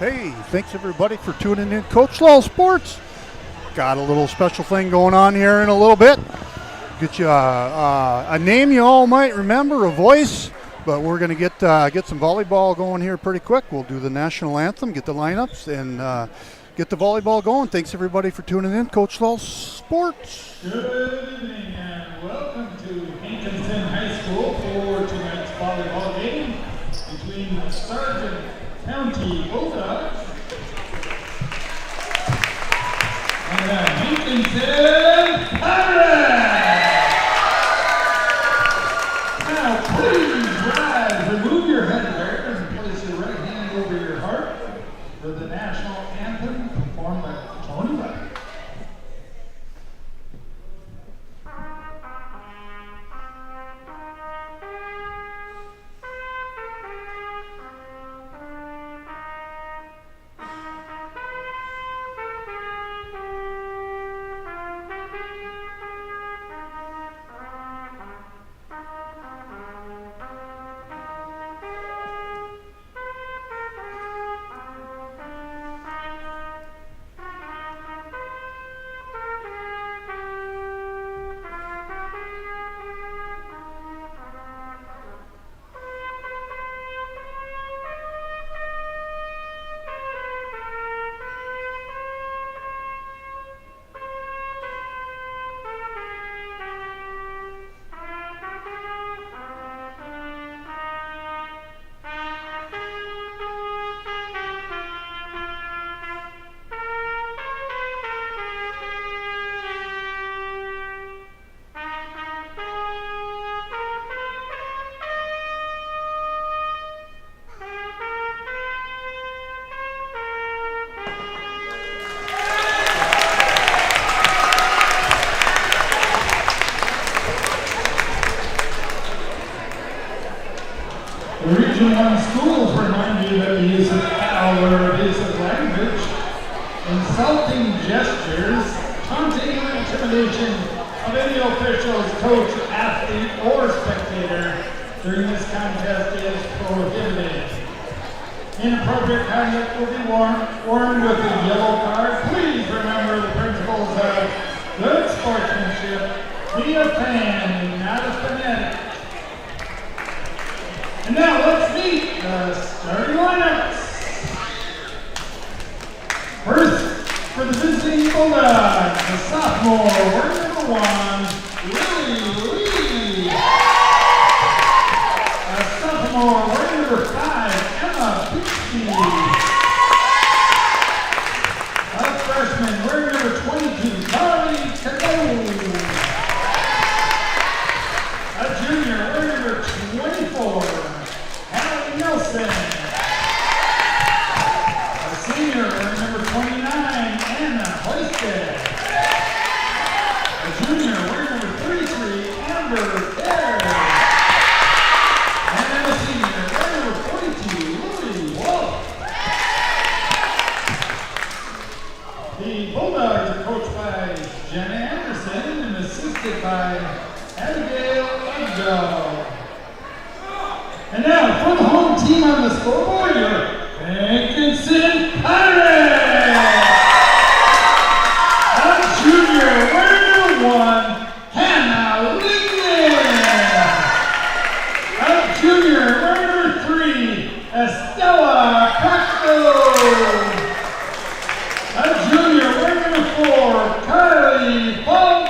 Hey, thanks everybody for tuning in. Coach Loll Sports. Got a little special thing going on here in a little bit. Get you a name you all might remember, a voice, but we're going to get some volleyball going here pretty quick. We'll do the national anthem, get the lineups, and get the volleyball going. Thanks everybody for tuning in. Coach Loll Sports. Good evening and welcome to Hankinson High School for tonight's volleyball game between the Sargent County Bulldogs and the Hankinson Pirates. Now please rise, remove your headwear and place your right hand over your heart for the national anthem performed by Tony White. The Region 1 schools remind you that the use of foul or abusive language, insulting gestures, taunting or intimidation of any officials, coach, athlete, or spectator during this contest is prohibited. Inappropriate conduct will be warned with a yellow card. Please remember the principles of good sportsmanship. Be a fan, not a fanatic. And now let's meet the starting lineups. First, for the visiting Bulldogs, the sophomore, wearing number 1, Lily. A sophomore, wearing number 5, Emma Pixie. A freshman, wearing number 22, Carly Cadeau. A junior, wearing number 24, Nelson. A senior, wearing number 29, Anna Hoisted. A junior, wearing number 33, Amber Baird. And a senior, wearing number 42, Lily Loll. The Bulldogs are coached by Jenna Anderson and assisted by Abigail Edgo. And now, for the home team on the scoreboard, your Hankinson Pirates! A junior, wearing number 1, Hannah Lincoln! A junior, wearing number 3, Estella Coxo! A junior, wearing number 4, Carly Falk!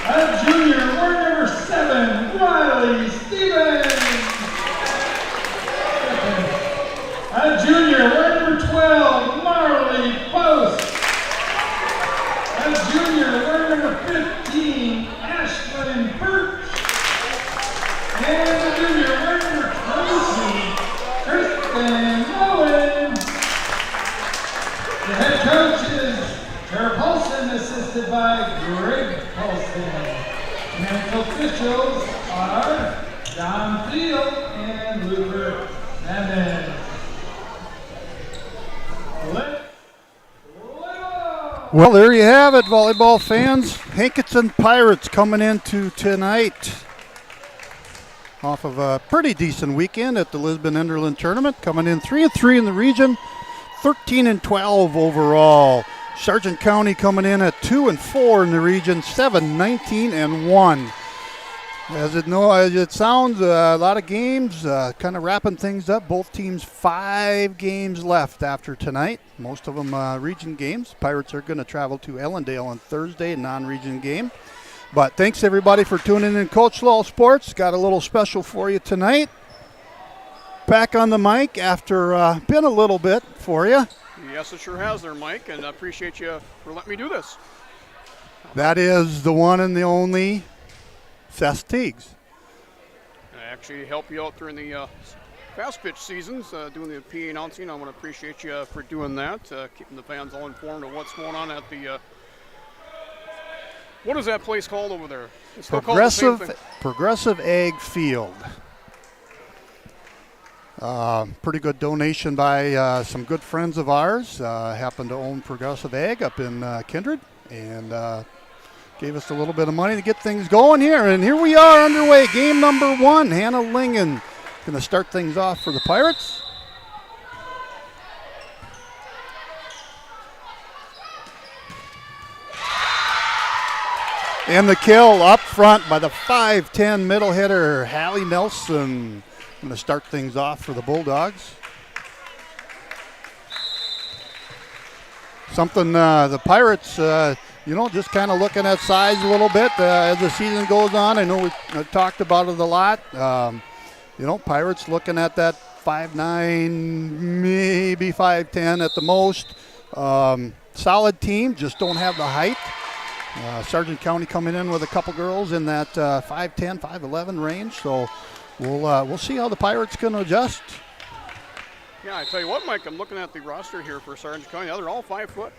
A junior, wearing number 7, Riley Stevens. A junior, wearing number 12, Marley Post. A junior, wearing number 15, Ashlyn Birch. And a junior, wearing number 20, Kristen Owen. The head coach is Tara Paulson, assisted by Greg Paulson. And officials are Don Field and Luther Nevin. Well, there you have it, volleyball fans. Hankinson Pirates coming into tonight. off of a pretty decent weekend at the Lisbon Enderlin Tournament, coming in 3-3 in the region, 13-12 overall. Sargent County coming in at 2-4 in the region, 7-19-1. As it sounds, a lot of games, kind of wrapping things up. Both teams 5 games left after tonight. Most of them region games. Pirates are going to travel to Ellendale on Thursday, a non-region game. But thanks everybody for tuning in. Coach Loll Sports got a little special for you tonight. Back on the mic after been a little bit for you. Yes, it sure has there, Mike, and I appreciate you for letting me do this. That is the one and the only Seth Teagues. I actually help you out during the fast pitch seasons, doing the PA announcing. I want to appreciate you for doing that, keeping the fans all informed of what's going on at the, what is that place called over there? It's still called the same thing. Progressive Ag Field. Pretty good donation by some good friends of ours. Happen to own Progressive Ag up in Kindred, and gave us a little bit of money to get things going here. And here we are underway. Game number 1. Hannah Lingen going to start things off for the Pirates. And the kill up front by the 5'10 middle hitter, Hallie Nelson. Going to start things off for the Bulldogs. Something the Pirates, just kind of looking at size a little bit as the season goes on. I know we talked about it a lot. Pirates looking at that 5'9", maybe 5'10" at the most. Solid team, just don't have the height. Sargent County coming in with a couple girls in that 5'10", 5'11" range. So we'll see how the Pirates can adjust. Yeah, I tell you what, Mike, I'm looking at the roster here for Sargent County. They're all 5 foot.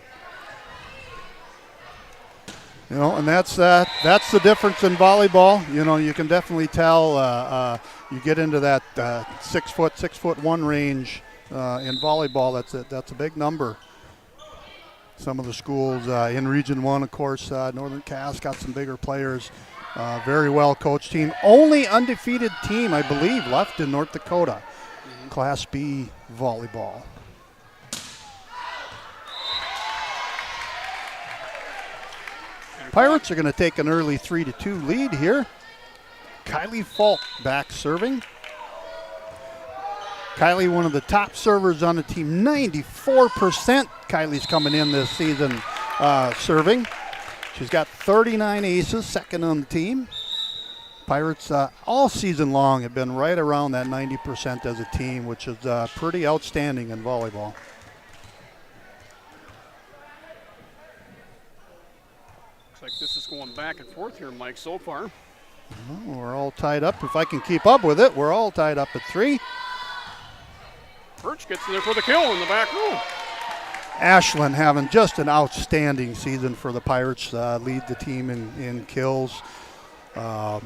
And that's the difference in volleyball. You can definitely tell you get into that 6'1" range in volleyball. That's a big number. Some of the schools in Region 1, of course, Northern Cass got some bigger players. Very well coached team. Only undefeated team, I believe, left in North Dakota. Class B volleyball. Pirates are going to take an early 3-2 lead here. Kylie Falk back serving. Kylie, one of the top servers on the team, 94%. Kylie's coming in this season serving. She's got 39 aces, second on the team. Pirates all season long have been right around that 90% as a team, which is pretty outstanding in volleyball. Looks like this is going back and forth here, Mike, so far. Well, we're all tied up. If I can keep up with it, we're all tied up at 3. Birch gets in there for the kill in the back row. Ashland having just an outstanding season for the Pirates. Lead the team in kills. A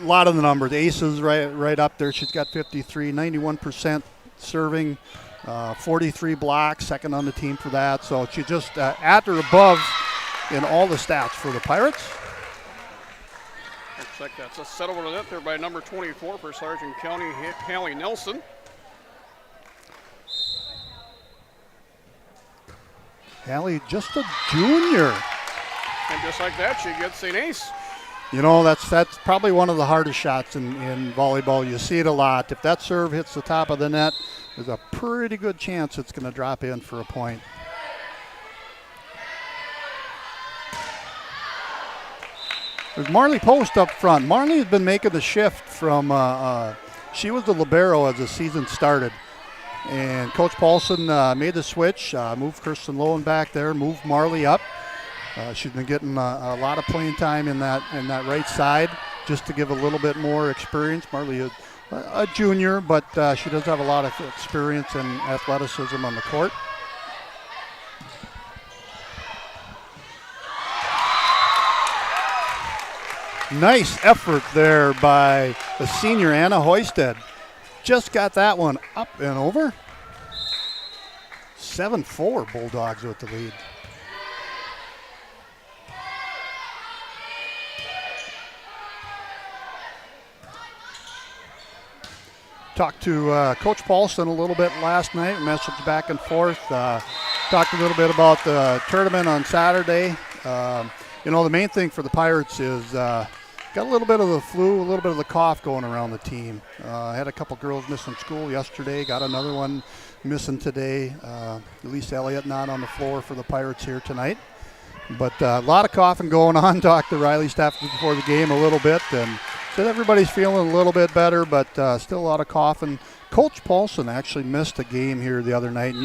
lot of the numbers. Aces right up there. She's got 53, 91% serving, 43 blocks, second on the team for that. So she just at or above in all the stats for the Pirates. Looks like that's a set over the net there by number 24 for Sargent County, Hallie Nelson. Hallie, just a junior. And just like that, she gets an ace. That's probably one of the hardest shots in volleyball. You see it a lot. If that serve hits the top of the net, there's a pretty good chance it's going to drop in for a point. There's Marley Post up front. Marley has been making the shift from, she was the libero as the season started. And Coach Paulson made the switch, moved Kirsten Lowen back there, moved Marley up. She's been getting a lot of playing time in that right side just to give a little bit more experience. Marley is a junior, but she does have a lot of experience and athleticism on the court. Nice effort there by the senior Anna Hoisted. Just got that one up and over. 7-4 Bulldogs with the lead. Talked to Coach Paulson a little bit last night, messaged back and forth. Talked a little bit about the tournament on Saturday. The main thing for the Pirates is got a little bit of the flu, a little bit of the cough going around the team. Had a couple girls missing school yesterday, got another one missing today. Elise Elliott not on the floor for the Pirates here tonight. But a lot of coughing going on. Talked to Riley Stafford before the game a little bit and said everybody's feeling a little bit better, but still a lot of coughing. Coach Paulson actually missed a game here the other night,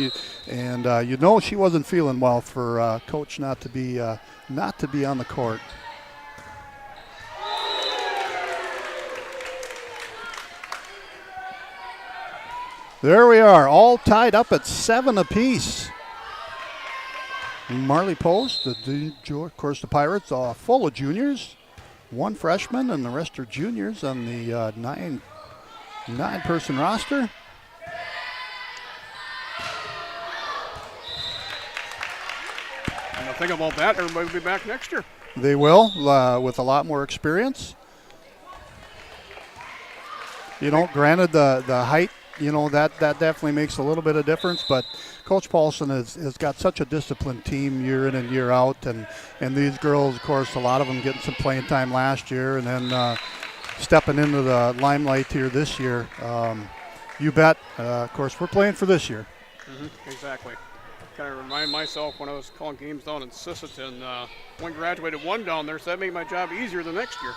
and she wasn't feeling well for Coach not to be on the court. There we are, all tied up at 7 apiece. Marley Post, of course, the Pirates are full of juniors. 1 freshman, and the rest are juniors on the nine-person roster. And the thing about that, everybody will be back next year. They will, with a lot more experience. Granted, the height, that definitely makes a little bit of difference, but Coach Paulson has got such a disciplined team year in and year out, and these girls, of course, a lot of them getting some playing time last year and then stepping into the limelight here this year. You bet. Of course, we're playing for this year. Mm-hmm, exactly. Kind of remind myself when I was calling games down in Sisseton. One graduated 1 down there, so that made my job easier the next year.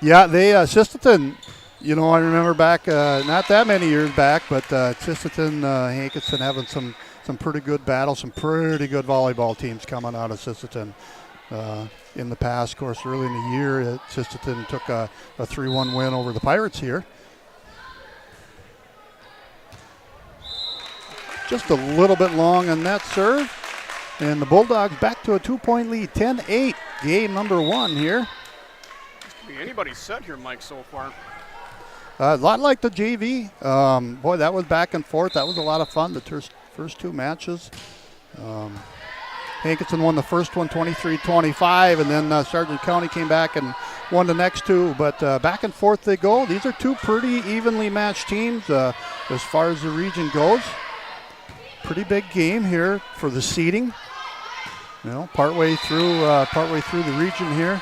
Yeah, they Sisseton. I remember back, not that many years back, but Sisseton, Hankinson having some pretty good battles, some pretty good volleyball teams coming out of Sisseton in the past. Of course, early in the year, Sisseton took a 3-1 win over the Pirates here. Just a little bit long on that serve. And the Bulldogs back to a 2-point lead, 10-8, game number 1 here. This could be anybody's set here, Mike, so far. A lot like the JV. Boy, that was back and forth. That was a lot of fun, the first 2 matches. Hankinson won the first one 23-25, and then Sargent County came back and won the next 2. But back and forth they go. These are 2 pretty evenly matched teams as far as the region goes. Pretty big game here for the seeding. Partway through the region here.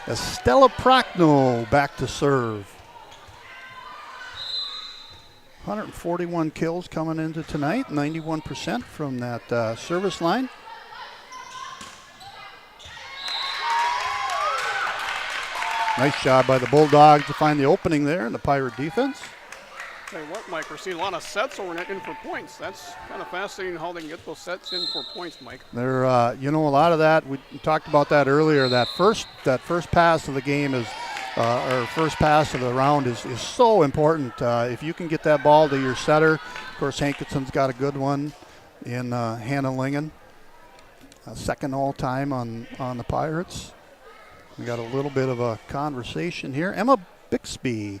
Estella Prochnow back to serve. 141 kills coming into tonight, 91% from that service line. Nice job by the Bulldogs to find the opening there in the Pirate defense. Tell you what, Mike, we're seeing a lot of sets over in for points. That's kind of fascinating how they can get those sets in for points, Mike. They're, a lot of that. We talked about that earlier. That first pass of the game is, or first pass of the round is so important. If you can get that ball to your setter, of course, Hankinson's got a good one in Hannah Lingen, second all time on the Pirates. We got a little bit of a conversation here. Emma Bixby,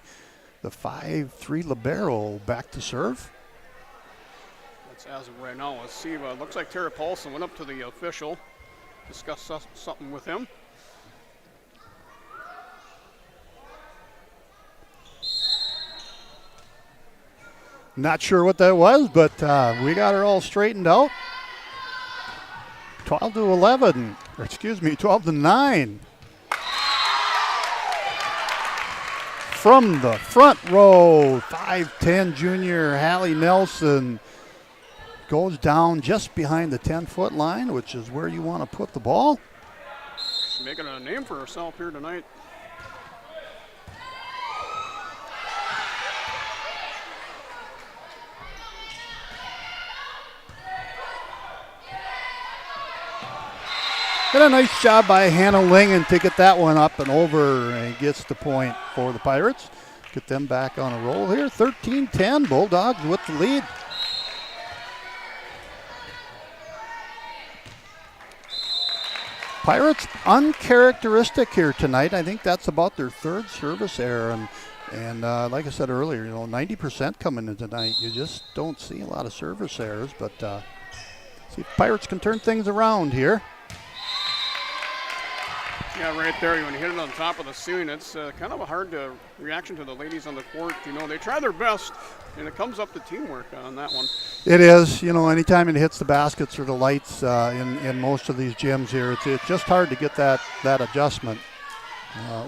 the 5'3" libero, back to serve. That's as of right now. Let's see. Looks like Terry Paulson went up to the official, discussed something with him. Not sure what that was, but we got her all straightened out. 12 to 9. From the front row, 5'10" junior Hallie Nelson goes down just behind the 10-foot line, which is where you want to put the ball. She's making a name for herself here tonight. Did a nice job by Hannah Lingen to get that one up and over, and gets the point for the Pirates. Get them back on a roll here. 13-10, Bulldogs with the lead. Pirates uncharacteristic here tonight. I think that's about their 3rd service error, and like I said earlier, 90% coming in tonight. You just don't see a lot of service errors, but see if Pirates can turn things around here. Yeah, right there. When you hit it on top of the ceiling, it's kind of a hard reaction to the ladies on the court. You know, they try their best, and it comes up to teamwork on that one. It is. You know, anytime it hits the baskets or the lights in most of these gyms here, it's just hard to get that adjustment,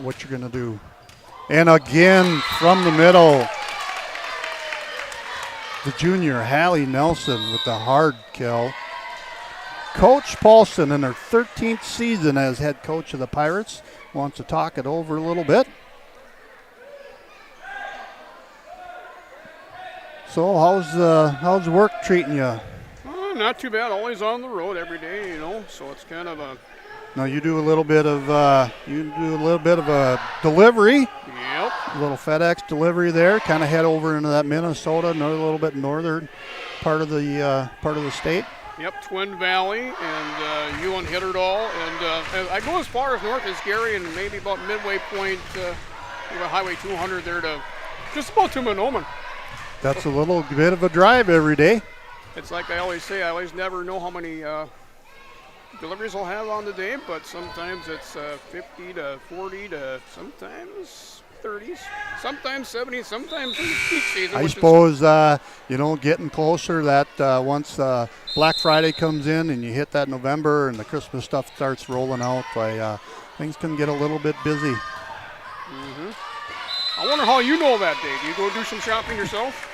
what you're going to do. And again, from the middle, the junior, Hallie Nelson, with the hard kill. Coach Paulson, in her 13th season as head coach of the Pirates, wants to talk it over a little bit. So how's work treating you? Not too bad. Always on the road every day, you know. So it's kind of a. Now you do a little bit of a delivery. Yep. A little FedEx delivery there. Kind of head over into that Minnesota, another little bit northern part of the state. Yep, Twin Valley, and Ewan Hitterdall, and I go as far as north as Gary, and maybe about midway point, Highway 200 there to just about to Monoman. That's a little bit of a drive every day. It's like I always say, I always never know how many deliveries I'll have on the day, but sometimes it's 50 to 40 to sometimes 30s, sometimes 70s, sometimes in the peak season. I suppose, getting closer that once Black Friday comes in and you hit that November and the Christmas stuff starts rolling out, things can get a little bit busy. Mm-hmm. I wonder how you know that day. Do you go do some shopping yourself?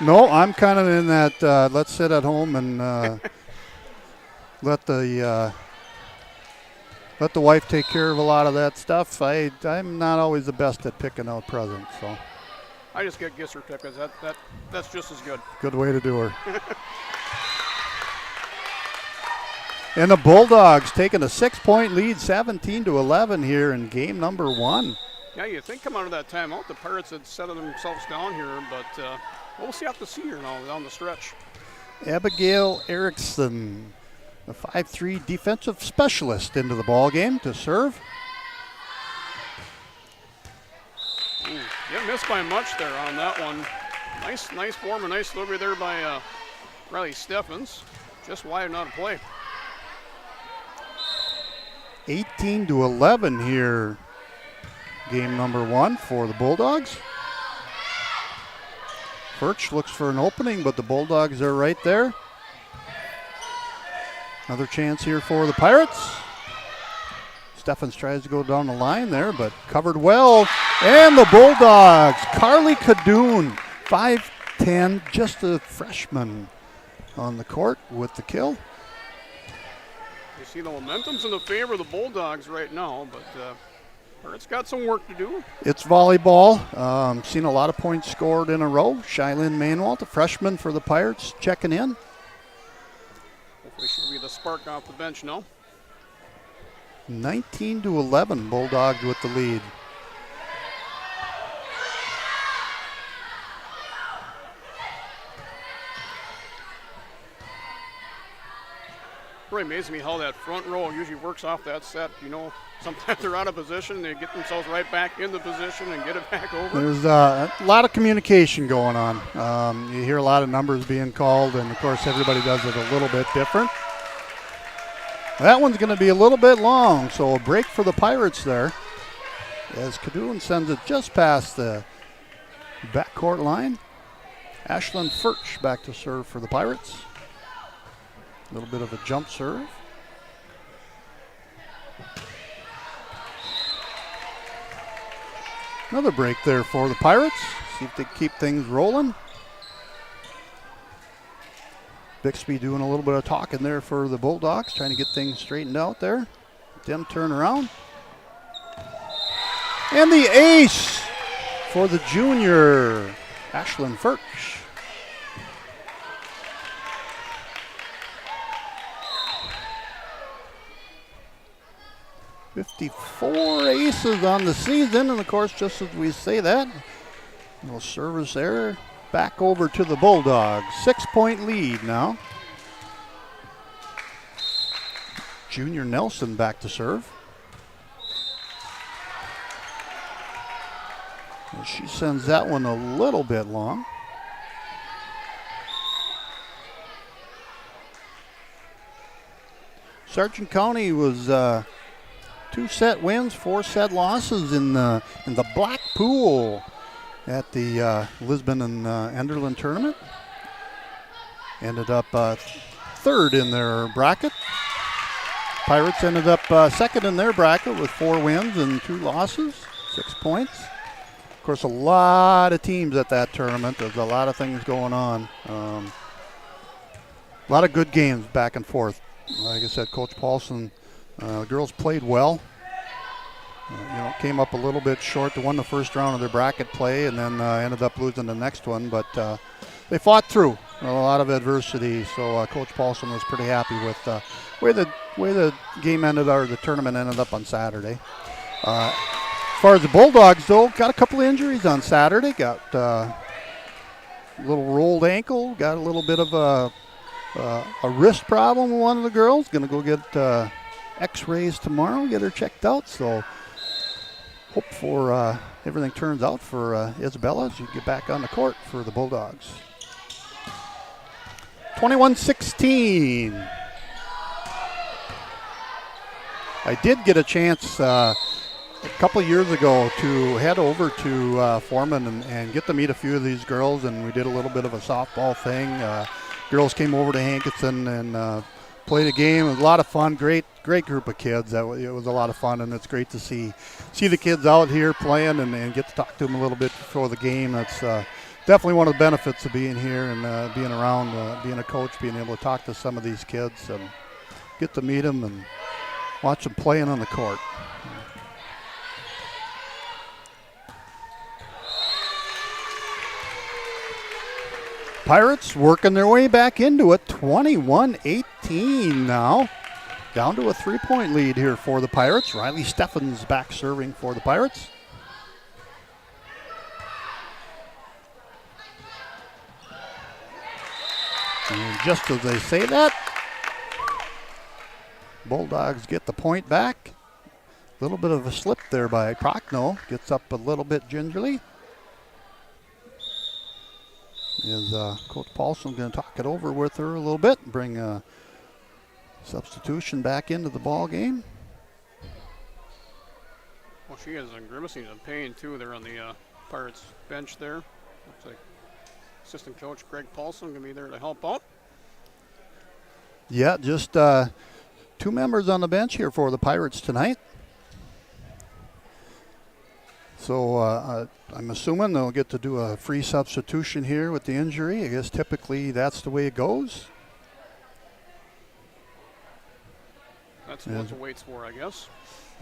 No, I'm kind of in that let's sit at home and let the wife take care of a lot of that stuff. I'm not always the best at picking out presents, so. I just get gift certificates. That's just as good. Good way to do her. And the Bulldogs taking a 6-point lead, 17-11 here in game number 1. Yeah, you think coming out of that timeout, the Pirates had settled themselves down here, but we'll have to see here now down the stretch. Abigail Erickson, the 5'3" defensive specialist, into the ball game to serve. Didn't miss by much there on that one. Nice form, a nice delivery there by Riley Steffens. Just wide not a play. 18-11 here, game number 1 for the Bulldogs. Birch looks for an opening, but the Bulldogs are right there. Another chance here for the Pirates. Steffens tries to go down the line there, but covered well. And the Bulldogs, Carly Cadoon, 5'10", just a freshman on the court with the kill. You see the momentum's in the favor of the Bulldogs right now, but Pirates got some work to do. It's volleyball. Seen a lot of points scored in a row. Shylin Manuel, the freshman for the Pirates, checking in. Hopefully she'll be the spark off the bench now. 19-11, Bulldogs with the lead. Really amazes me how that front row usually works off that set. You know, sometimes they're out of position, they get themselves right back into position and get it back over. There's a lot of communication going on. You hear a lot of numbers being called, and of course everybody does it a little bit different. That one's going to be a little bit long, so a break for the Pirates there as Cadoon sends it just past the backcourt line. Ashlyn Furch back to serve for the Pirates. A little bit of a jump serve. Another break there for the Pirates. See if they keep things rolling. Bixby doing a little bit of talking there for the Bulldogs, trying to get things straightened out there. Them turn around. And the ace for the junior, Ashlyn Furch. .54 aces on the season, and of course, just as we say that, little service error. Back over to the Bulldogs. 6-point lead now. Junior Nelson back to serve. And she sends that one a little bit long. Sargent County was 2-set wins, 4-set losses in the black pool at the Lisbon and Enderlin tournament. Ended up third in their bracket. Pirates ended up second in their bracket with 4 wins and 2 losses, 6 points. Of course, a lot of teams at that tournament. There's a lot of things going on. A lot of good games back and forth. Like I said, Coach Paulson, the girls played well. Came up a little bit short to win the first round of their bracket play, and then ended up losing the next one. But they fought through a lot of adversity. So Coach Paulson was pretty happy with the way the game ended, or the tournament ended up on Saturday. As far as the Bulldogs, though, got a couple of injuries on Saturday. Got a little rolled ankle. Got a little bit of a wrist problem with one of the girls. Going to go get X-rays tomorrow, get her checked out. So hope for everything turns out for Isabella as you get back on the court for the Bulldogs. 21-16. I did get a chance a couple of years ago to head over to Foreman and get to meet a few of these girls, and we did a little bit of a softball thing. Girls came over to Hankinson and played a game. It was a lot of fun. Great group of kids. It was a lot of fun, and it's great to see the kids out here playing and get to talk to them a little bit before the game. That's definitely one of the benefits of being here and being around, being a coach, being able to talk to some of these kids and get to meet them and watch them playing on the court. Pirates working their way back into it, 21-18 now. Down to a 3-point lead here for the Pirates. Riley Steffens back serving for the Pirates. And just as they say that, Bulldogs get the point back. A little bit of a slip there by Prochnow. Gets up a little bit gingerly. Is Coach Paulson going to talk it over with her a little bit and bring a substitution back into the ball game? Well, she is grimacing in pain too there on the Pirates bench there. Looks like assistant coach Greg Paulson going to be there to help out. Yeah, just 2 members on the bench here for the Pirates tonight. So I'm assuming they'll get to do a free substitution here with the injury. I guess typically that's the way it goes. That's what the wait's for, I guess.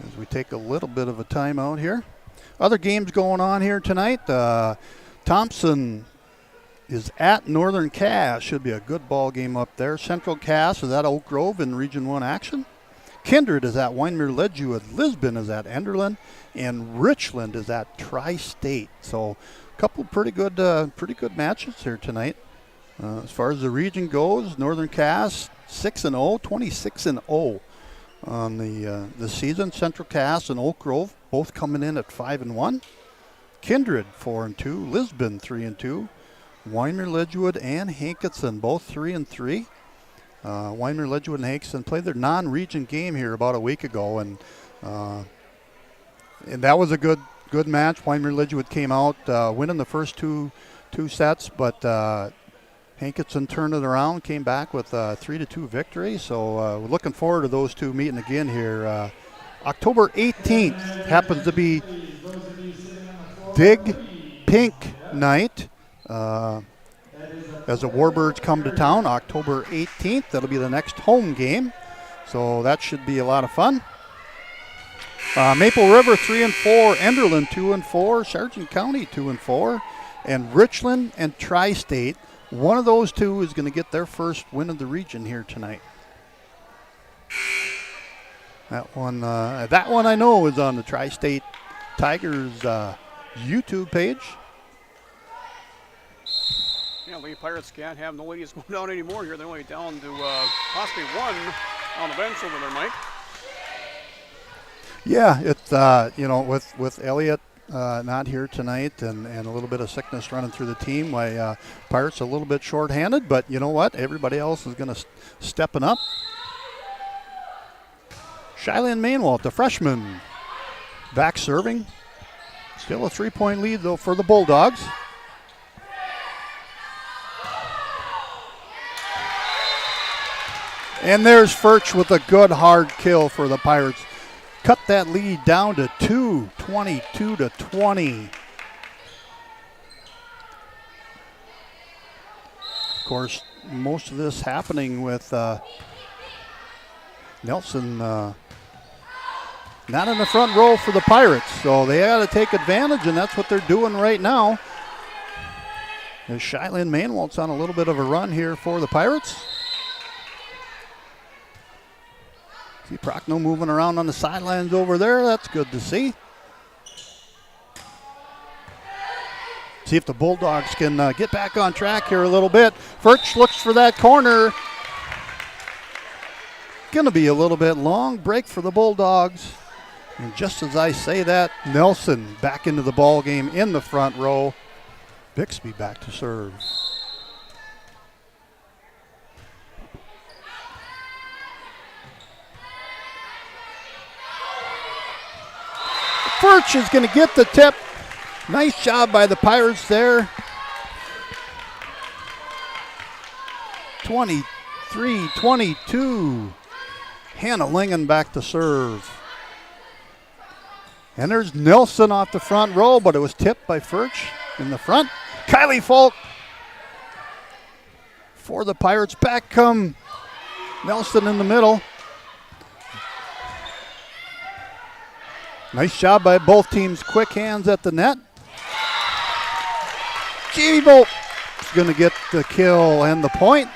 As we take a little bit of a timeout here. Other games going on here tonight. Thompson is at Northern Cass. Should be a good ball game up there. Central Cass is at Oak Grove in Region 1 action. Kindred is at Wyndmere-Leadview. Lisbon is at Enderlin, and Richland is at Tri-State. So a couple pretty good matches here tonight. As far as the region goes, Northern Cass 6-0, 26-0 on the season. Central Cass and Oak Grove both coming in at 5-1. Kindred 4-2, Lisbon 3-2, Wyndmere-Leadview and Hankinson both 3-3. Wyndmere-Leadview and Hankinson played their non-region game here about a week ago, and that was a good match. Wyndmere-Leadview came out winning the first two sets, but Hankinson turned it around, came back with a 3-2 victory. So we're looking forward to those two meeting again here. October 18th happens to be Dig Pink Night. As the Warbirds come to town, October 18th. That'll be the next home game. So that should be a lot of fun. Maple River 3-4, Enderlin 2-4, Sargent County 2-4, and Richland and Tri-State. One of those two is going to get their first win of the region here tonight. That one I know is on the Tri-State Tigers YouTube page. Yeah, Lady Pirates can't have no ladies going down anymore here. They're only down to possibly 1 on the bench over there, Mike. Yeah, it's with Elliott not here tonight and a little bit of sickness running through the team, why Pirates a little bit short-handed, but you know what? Everybody else is going to stepping up. Shylin Mainwalt, the freshman, back serving. Still a 3-point lead, though, for the Bulldogs. And there's Furch with a good hard kill for the Pirates. Cut that lead down to 2, 22-20. Of course, most of this happening with Nelson not in the front row for the Pirates. So they got to take advantage, and that's what they're doing right now. As Shylin Mainwalt's on a little bit of a run here for the Pirates. See Prochnow moving around on the sidelines over there. That's good to see. See if the Bulldogs can get back on track here a little bit. Furch looks for that corner. Going to be a little bit long break for the Bulldogs. And just as I say that, Nelson back into the ball game in the front row. Bixby back to serve. Furch is going to get the tip. Nice job by the Pirates there. 23-22. Hannah Lingen back to serve. And there's Nelson off the front row, but it was tipped by Furch in the front. Kylie Falk for the Pirates. Back come Nelson in the middle. Nice job by both teams. Quick hands at the net. Jamie Bolt is going to get the kill and the point.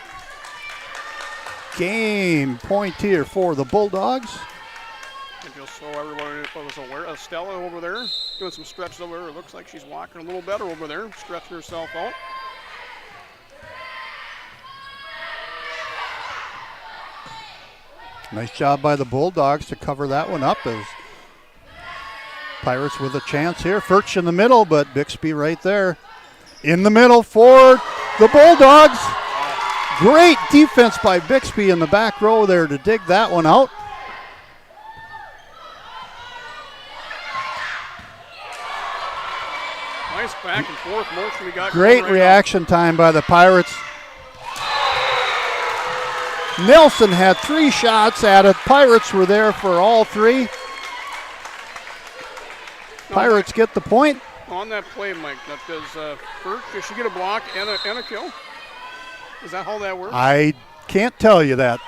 Game point here for the Bulldogs. And just so everyone was aware, Stella over there doing some stretches over there. It looks like she's walking a little better over there, stretching herself out. Nice job by the Bulldogs to cover that one up as Pirates with a chance here. Furch in the middle, but Bixby right there. In the middle for the Bulldogs. Great defense by Bixby in the back row there to dig that one out. Nice back and forth motion we got. Great right reaction time by the Pirates. Nelson had 3 shots at it. Pirates were there for all 3. Pirates get the point. On that play, Mike, does Furch, does she get a block and a kill? Is that how that works? I can't tell you that,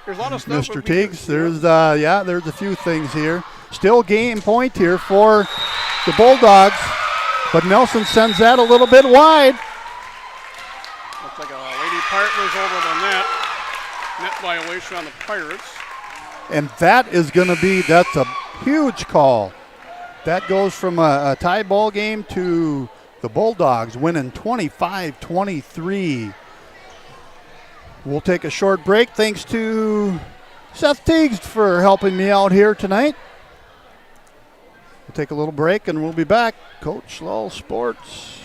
There's a lot of stuff. Mr. Teagues. There's a few things here. Still game point here for the Bulldogs, but Nelson sends that a little bit wide. Looks like a Lady Partners over the net. Net violation on the Pirates. And that is going to be, that's a huge call. That goes from a tie ball game to the Bulldogs winning 25-23. We'll take a short break. Thanks to Seth Teagues for helping me out here tonight. We'll take a little break and we'll be back. Coach Loll Sports.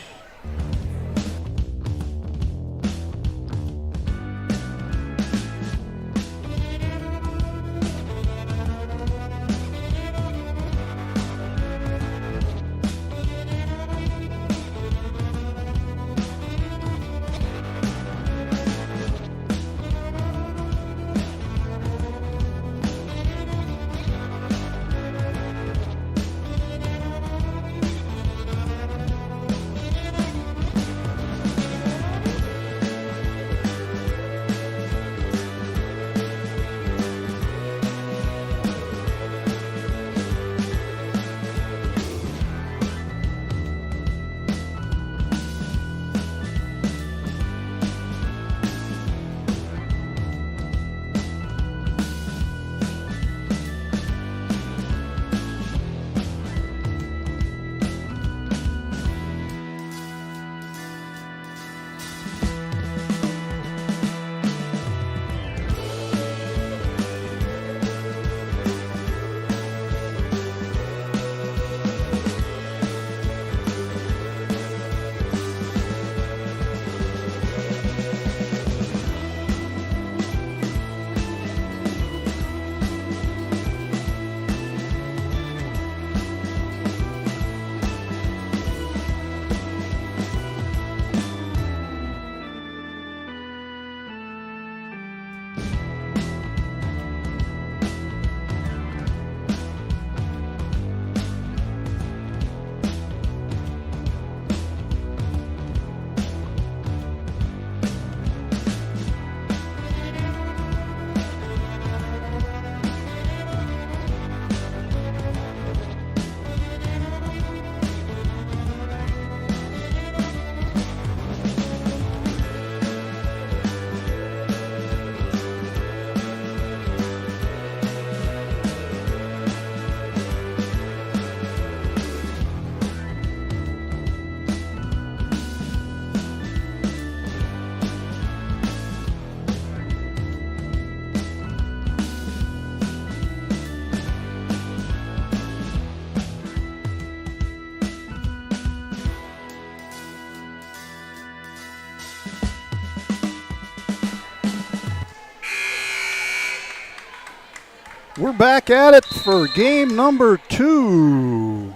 We're back at it for game number 2.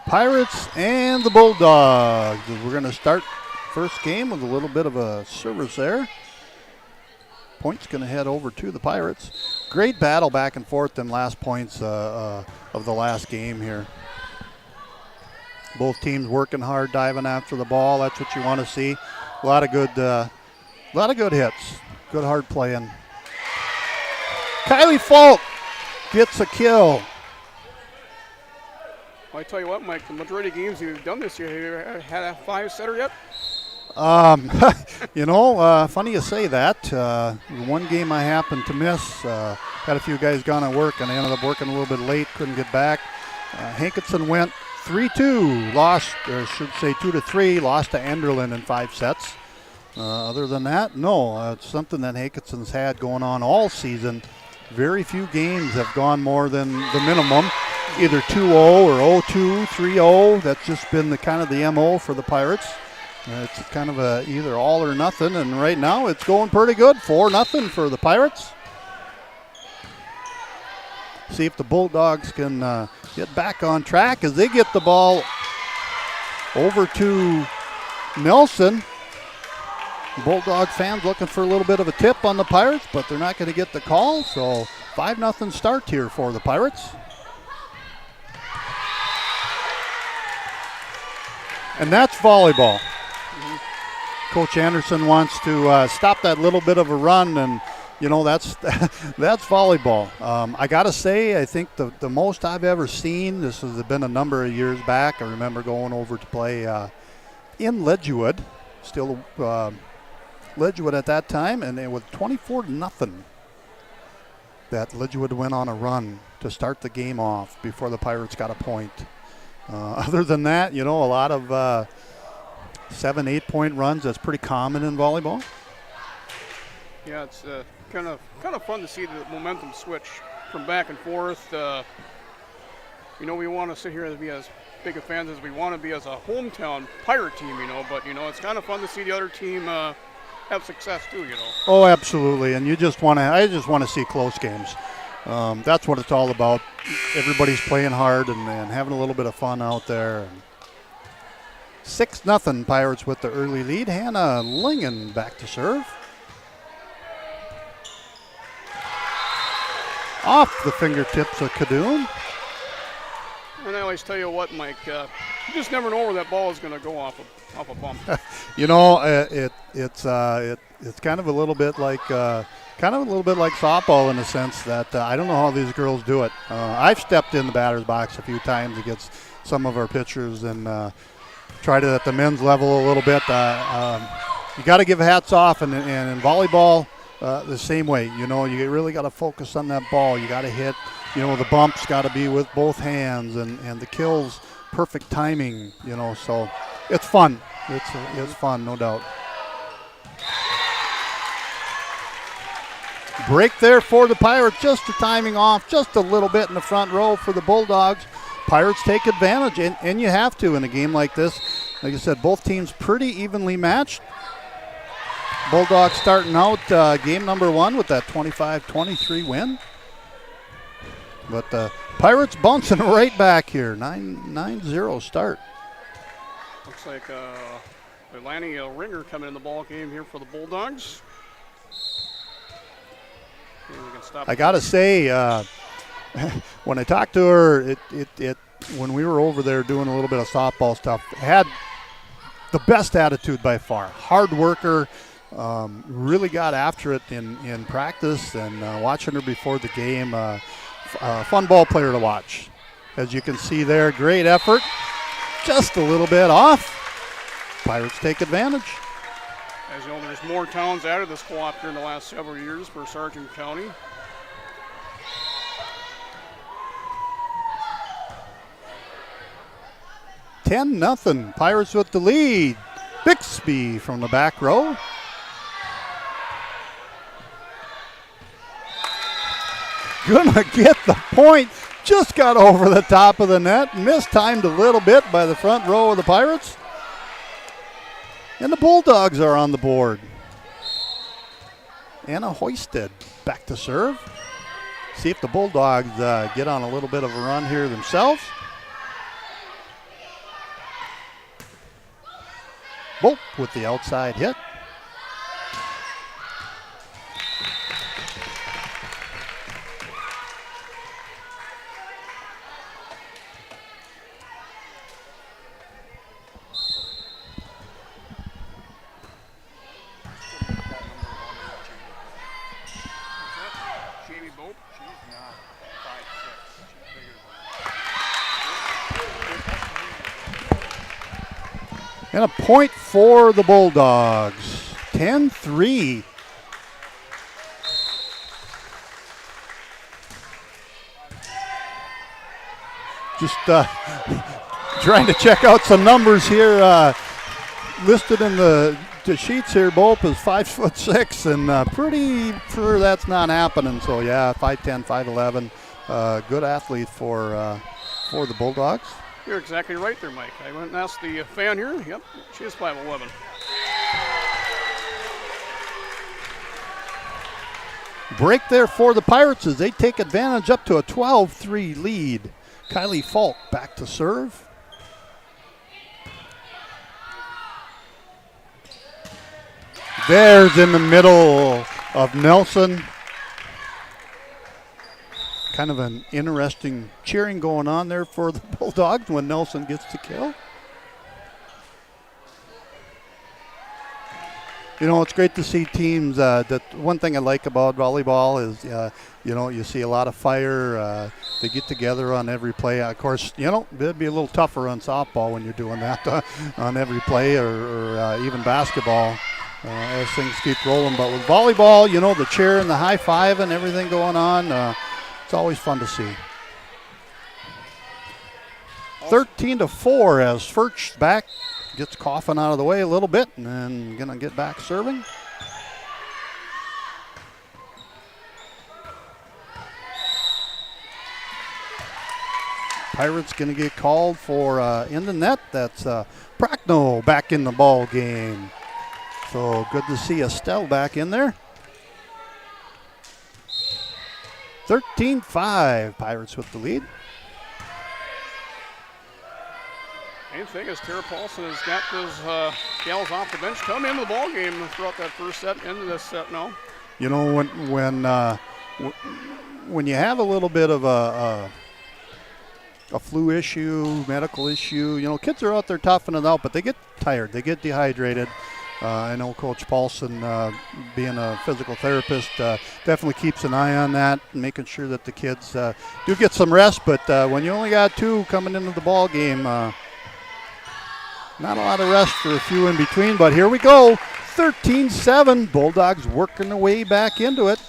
Pirates and the Bulldogs. We're going to start first game with a little bit of a service there. Point's going to head over to the Pirates. Great battle back and forth in last points of the last game here. Both teams working hard, diving after the ball. That's what you want to see. A lot of good hits. Good hard playing. Kylie Falk gets a kill. Well, I tell you what, Mike, the majority of games you've done this year, have you had a 5-setter yet? Funny you say that. One game I happened to miss. Had a few guys gone at work, and I ended up working a little bit late. Couldn't get back. Hankinson went 3-2. Lost, or I should say 2-3. Lost to Enderlin in 5 sets. Other than that, no. It's something that Hankinson's had going on all season. Very few games have gone more than the minimum. Either 2-0 or 0-2, 3-0. That's just been the kind of the MO for the Pirates. It's kind of a either all or nothing, and right now it's going pretty good. 4-0 for the Pirates. See if the Bulldogs can get back on track as they get the ball over to Nelson. Bulldog fans looking for a little bit of a tip on the Pirates, but they're not going to get the call, so 5-0 start here for the Pirates. And that's volleyball. Coach Anderson wants to stop that little bit of a run, and that's volleyball. I got to say, I think the most I've ever seen, this has been a number of years back. I remember going over to play in Ledgewood, still Ledgewood at that time, and it was 24-0 that Ledgewood went on a run to start the game off before the Pirates got a point. Other than that, a lot of 7-8 point runs. That's pretty common in volleyball. Yeah, it's kind of fun to see the momentum switch from back and forth. We want to sit here and be as big a fans as we want to be as a hometown Pirate team, but it's kind of fun to see the other team have success too, Oh, absolutely, and I just want to see close games. That's what it's all about. Everybody's playing hard and having a little bit of fun out there. 6-0 Pirates with the early lead. Hannah Lingen back to serve. Off the fingertips of Kadoon. And I always tell you what, Mike, you just never know where that ball is going to go off a bump. It's kind of a little bit like softball in the sense that I don't know how these girls do it. I've stepped in the batter's box a few times against some of our pitchers and tried it at the men's level a little bit. You got to give hats off, and in volleyball, the same way. You really got to focus on that ball. You got to hit. The bumps got to be with both hands, and the kills, perfect timing. So it's fun. It's fun, no doubt. Break there for the Pirates. Just the timing off, just a little bit in the front row for the Bulldogs. Pirates take advantage, and you have to in a game like this. Like I said, both teams pretty evenly matched. Bulldogs starting out game number 1 with that 25-23 win. But the Pirates bouncing right back here, 9-0 start. Looks like Lani Ringer coming in the ball game here for the Bulldogs. I got to say, when I talked to her, when we were over there doing a little bit of softball stuff, had the best attitude by far. Hard worker, really got after it in practice, and watching her before the game, fun ball player to watch. As you can see there, great effort. Just a little bit off. Pirates take advantage. As you know, there's more towns added to this co-op here in the last several years for Sargent County. $10-0. Pirates with the lead. Bixby from the back row. Gonna get the point. Just got over the top of the net. Mistimed a little bit by the front row of the Pirates. And the Bulldogs are on the board. Anna Hoisted back to serve. see if the Bulldogs get on a little bit of a run here themselves. Bolt with the outside hit. And a point for the Bulldogs. 10-3. Just trying to check out some numbers here. Listed in the sheets here, Bope is 5'6", and pretty sure that's not happening. So yeah, 5'10", 5'11". Good athlete for the Bulldogs. You're exactly right there, Mike. I went and asked the fan here. Yep, she is 5'11". Break there for the Pirates as they take advantage up to a 12-3 lead. Kylie Falk back to serve. There's in the middle of Nelson. Kind of an interesting cheering going on there for the Bulldogs when Nelson gets the kill. You know, it's great to see teams. That one thing I like about volleyball is, you know, you see a lot of fire. They get together on every play. Of course, you know, it'd be a little tougher on softball when you're doing that on every play, or even basketball as things keep rolling. But with volleyball, you know, the cheer and the high five and everything going on. It's always fun to see. 13-4 as Furch back, gets coughing out of the way a little bit, and then gonna get back serving. Pirates gonna get called for in the net. That's Prochnow back in the ball game. So good to see Estelle back in there. 13-5, Pirates with the lead. Main thing is Tara Paulson has got those gals off the bench coming into the ball game throughout that first set, into this set now. You know, when you have a little bit of a flu issue, medical issue, you know, kids are out there toughing it out, but they get tired, they get dehydrated. I know Coach Paulson, being a physical therapist, definitely keeps an eye on that, making sure that the kids do get some rest. But when you only got two coming into the ball game, not a lot of rest for a few in between. But here we go, 13-7. Bulldogs working their way back into it.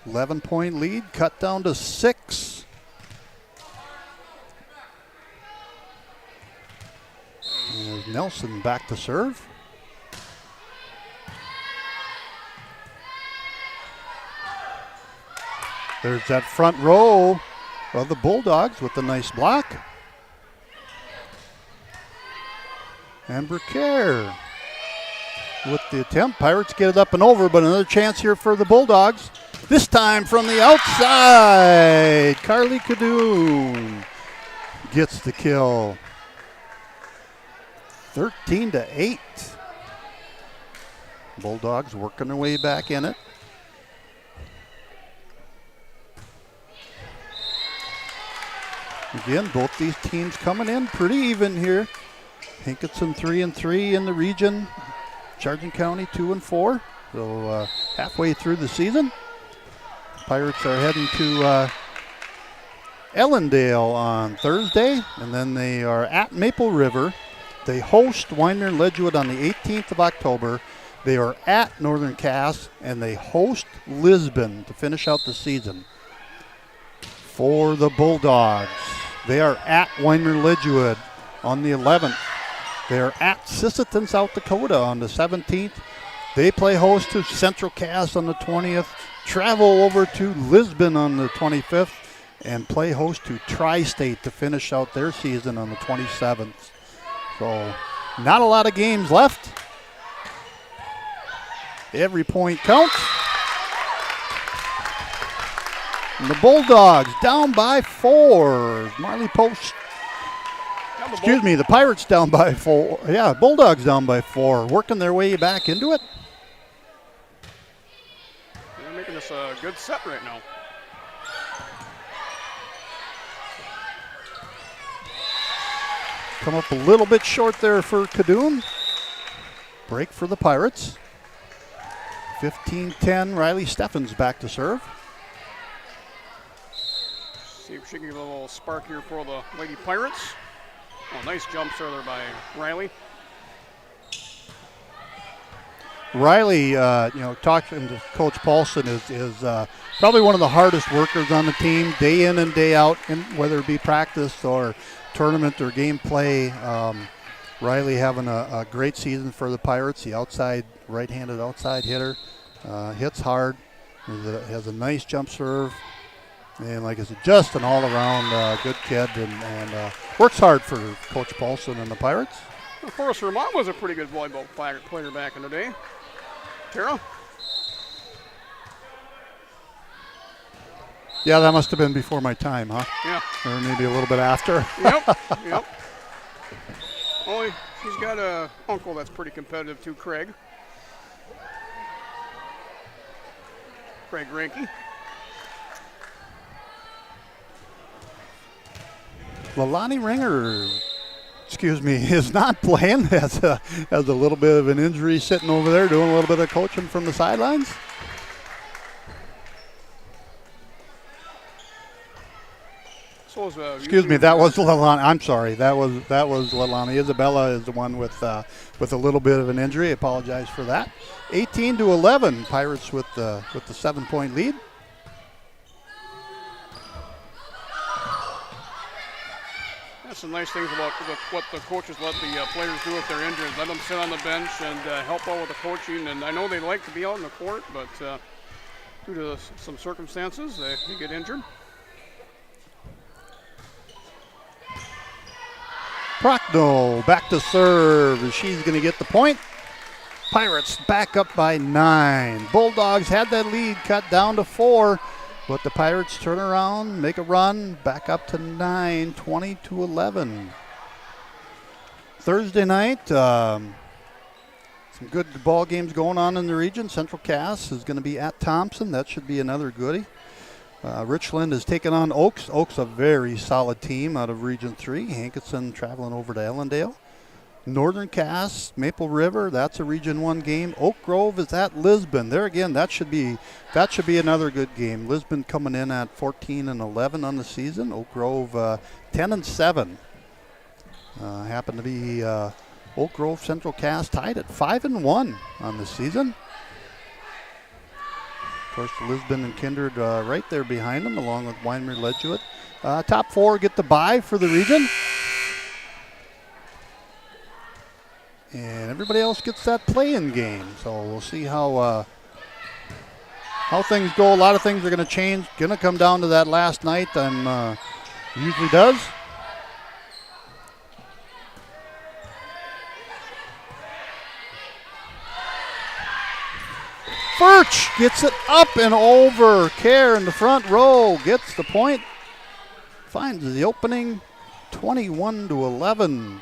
11-point lead, cut down to 6. There's Nelson back to serve. There's that front row of the Bulldogs with the nice block. And Bricaire with the attempt. Pirates get it up and over, but another chance here for the Bulldogs. This time from the outside. Carly Cadoon gets the kill. 13-8. Bulldogs working their way back in it. Again, both these teams coming in pretty even here. Hankinson 3-3 in the region. Sargent County 2-4. So halfway through the season. Pirates are heading to Ellendale on Thursday, and then they are at Maple River. They host Wyndmere-Ledgewood on the 18th of October. They are at Northern Cass, and they host Lisbon to finish out the season. For the Bulldogs, they are at Wyndmere-Ledgewood on the 11th. They are at Sisseton, South Dakota on the 17th. They play host to Central Cass on the 20th, travel over to Lisbon on the 25th, and play host to Tri-State to finish out their season on the 27th. So not a lot of games left. Every point counts. And the Bulldogs down by 4. Marley Post. Excuse me, the Pirates down by 4. Yeah, Bulldogs down by 4. Working their way back into it. They're making this a good set right now. Come up a little bit short there for Kadoum. Break for the Pirates. 15-10, Riley Steffens back to serve. See if she can get a little spark here for the Lady Pirates. Oh, nice jump there by Riley. Riley, talking to Coach Paulson is probably one of the hardest workers on the team, day in and day out, whether it be practice or tournament or game play. Riley having a great season for the Pirates. The right-handed outside hitter, hits hard, has a nice jump serve, and like I said, just an all-around good kid, and works hard for Coach Paulson and the Pirates. Of course, her mom was a pretty good volleyball player back in the day. Tara? Yeah, that must have been before my time, huh? Yeah. Or maybe a little bit after. Yep. Well, she's got an uncle that's pretty competitive too, Craig. Craig Ranke. Lalani Ringer, is not playing. Has a little bit of an injury sitting over there, doing a little bit of coaching from the sidelines. Excuse me, that was Lalani. I'm sorry, that was Lalani. Isabella is the one with a little bit of an injury. I apologize for that. 18-11, Pirates with the 7-point lead. That's some nice things about what the coaches let the players do if they're injured. Let them sit on the bench and help out with the coaching. And I know they like to be out on the court, but due to some circumstances, they get injured. Prochnow back to serve. She's going to get the point. Pirates back up by 9. Bulldogs had that lead cut down to 4. But the Pirates turn around, make a run, back up to 9, 20-11. Thursday night, some good ball games going on in the region. Central Cass is going to be at Thompson. That should be another goodie. Richland is taking on Oaks. Oaks, a very solid team out of Region 3. Hankinson traveling over to Ellendale. Northern Cass, Maple River, that's a Region 1 game. Oak Grove is at Lisbon. There again, that should be another good game. Lisbon coming in at 14-11 on the season. Oak Grove 10-7. Happen to be Oak Grove Central Cass tied at 5-1 on the season. Of course, Lisbon and Kindred right there behind them, along with Weimer Ledgewit. Top 4 get the bye for the region. And everybody else gets that play-in game. So we'll see how things go. A lot of things are going to change. Going to come down to that last night. Usually does. Birch gets it up and over. Kerr in the front row gets the point. Finds the opening. 21-11.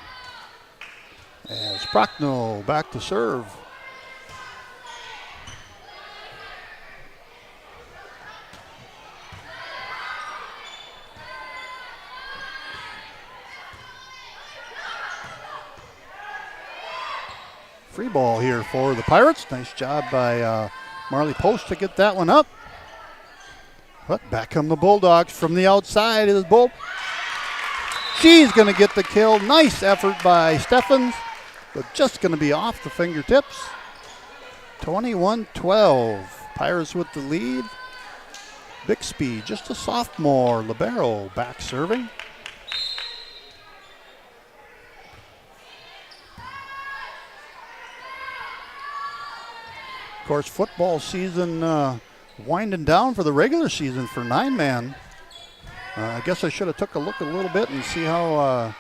As Prochnow back to serve. Free ball here for the Pirates. Nice job by Marley Post to get that one up. But back come the Bulldogs from the outside. Is Bull. She's going to get the kill. Nice effort by Steffens, but just going to be off the fingertips. 21-12. Pirates with the lead. Bixby, just a sophomore. Libero back serving. Of course, football season winding down for the regular season for 9-man. I guess I should have took a look a little bit and see how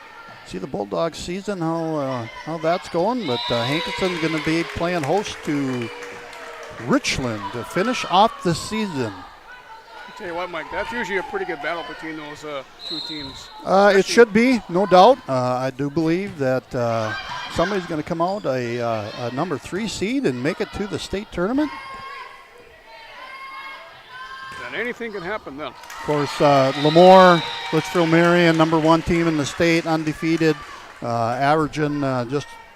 see the Bulldogs season, how that's going. But Hankinson's going to be playing host to Richland to finish off the season. Tell you what, Mike, that's usually a pretty good battle between those two teams. It should be, no doubt. I do believe that somebody's going to come out a number 3 seed and make it to the state tournament. And anything can happen then. Of course, Lemoore, Litchfield Marion, number 1 team in the state, undefeated, averaging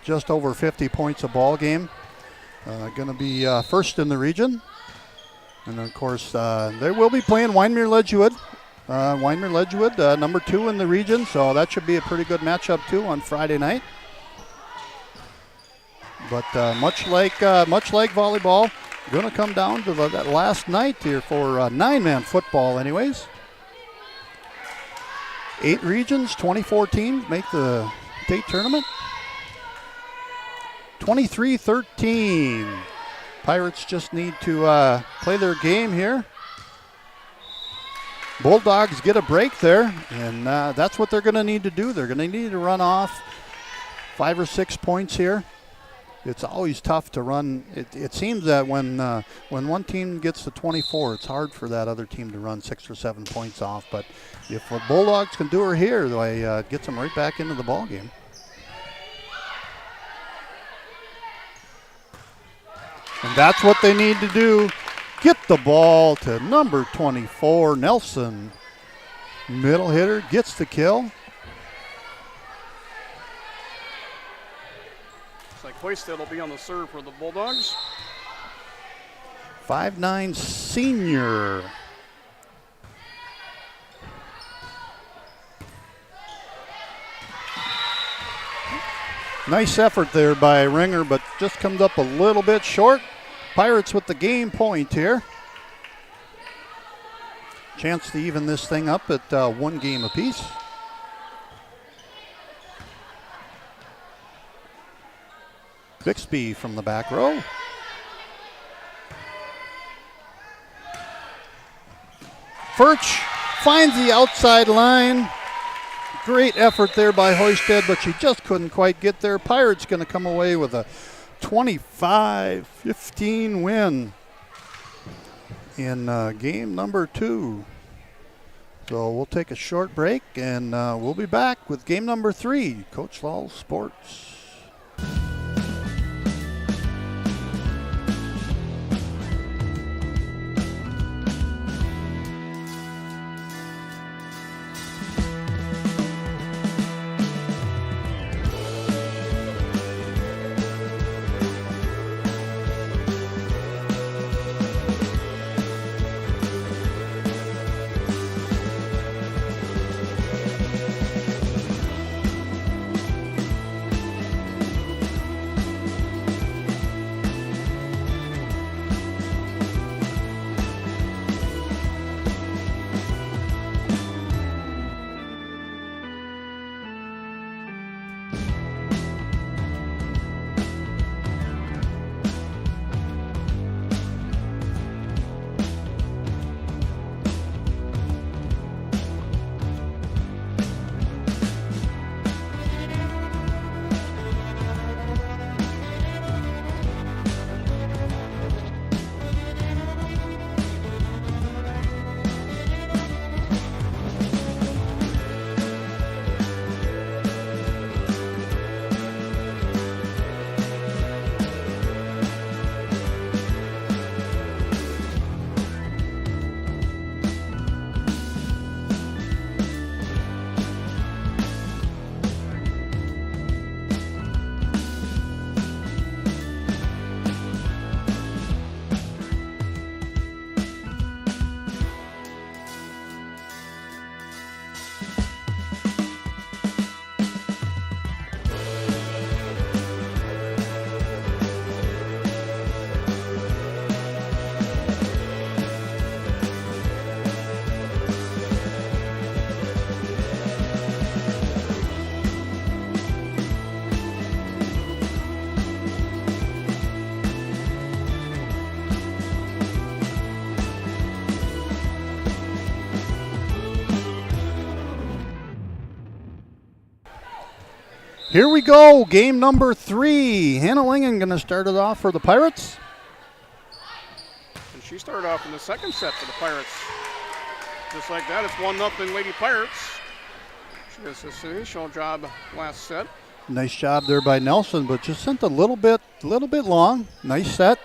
just over 50 points a ball game. Going to be first in the region. And, of course, they will be playing Wyndmere-Ledgewood. Wyndmere-Ledgewood, number 2 in the region, so that should be a pretty good matchup, too, on Friday night. But much like volleyball, going to come down to that last night here for 9-man football anyways. 8 regions, 24 teams make the state tournament. 23-13. Pirates just need to play their game here. Bulldogs get a break there, and that's what they're going to need to do. They're going to need to run off 5 or 6 points here. It's always tough to run. It seems that when one team gets to 24, it's hard for that other team to run 6 or 7 points off. But if the Bulldogs can do it here, it gets them right back into the ball game. And that's what they need to do. Get the ball to number 24, Nelson. Middle hitter gets the kill. Looks like Hoisted will be on the serve for the Bulldogs. 5'9" senior. Nice effort there by Ringer, but just comes up a little bit short. Pirates with the game point here. Chance to even this thing up at 1 game apiece. Bixby from the back row. Furch finds the outside line. Great effort there by Hoisted, but she just couldn't quite get there. Pirates going to come away with a 25-15 win in game number 2. So we'll take a short break, and we'll be back with game number 3, Coach Loll Sports. Here we go, game number 3. Hannah Lingen going to start it off for the Pirates. And she started off in the second set for the Pirates. Just like that, it's 1-0 Lady Pirates. She does this initial job last set. Nice job there by Nelson, but just sent a little bit long. Nice set.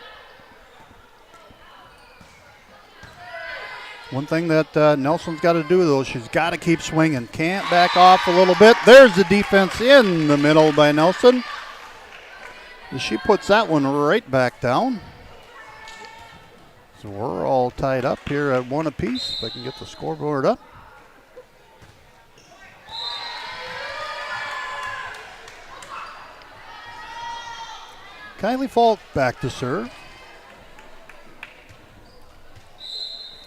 One thing that Nelson's got to do, though, she's got to keep swinging. Can't back off a little bit. There's the defense in the middle by Nelson. She puts that one right back down. So we're all tied up here at 1 apiece. If I can get the scoreboard up. Kylie Falk back to serve.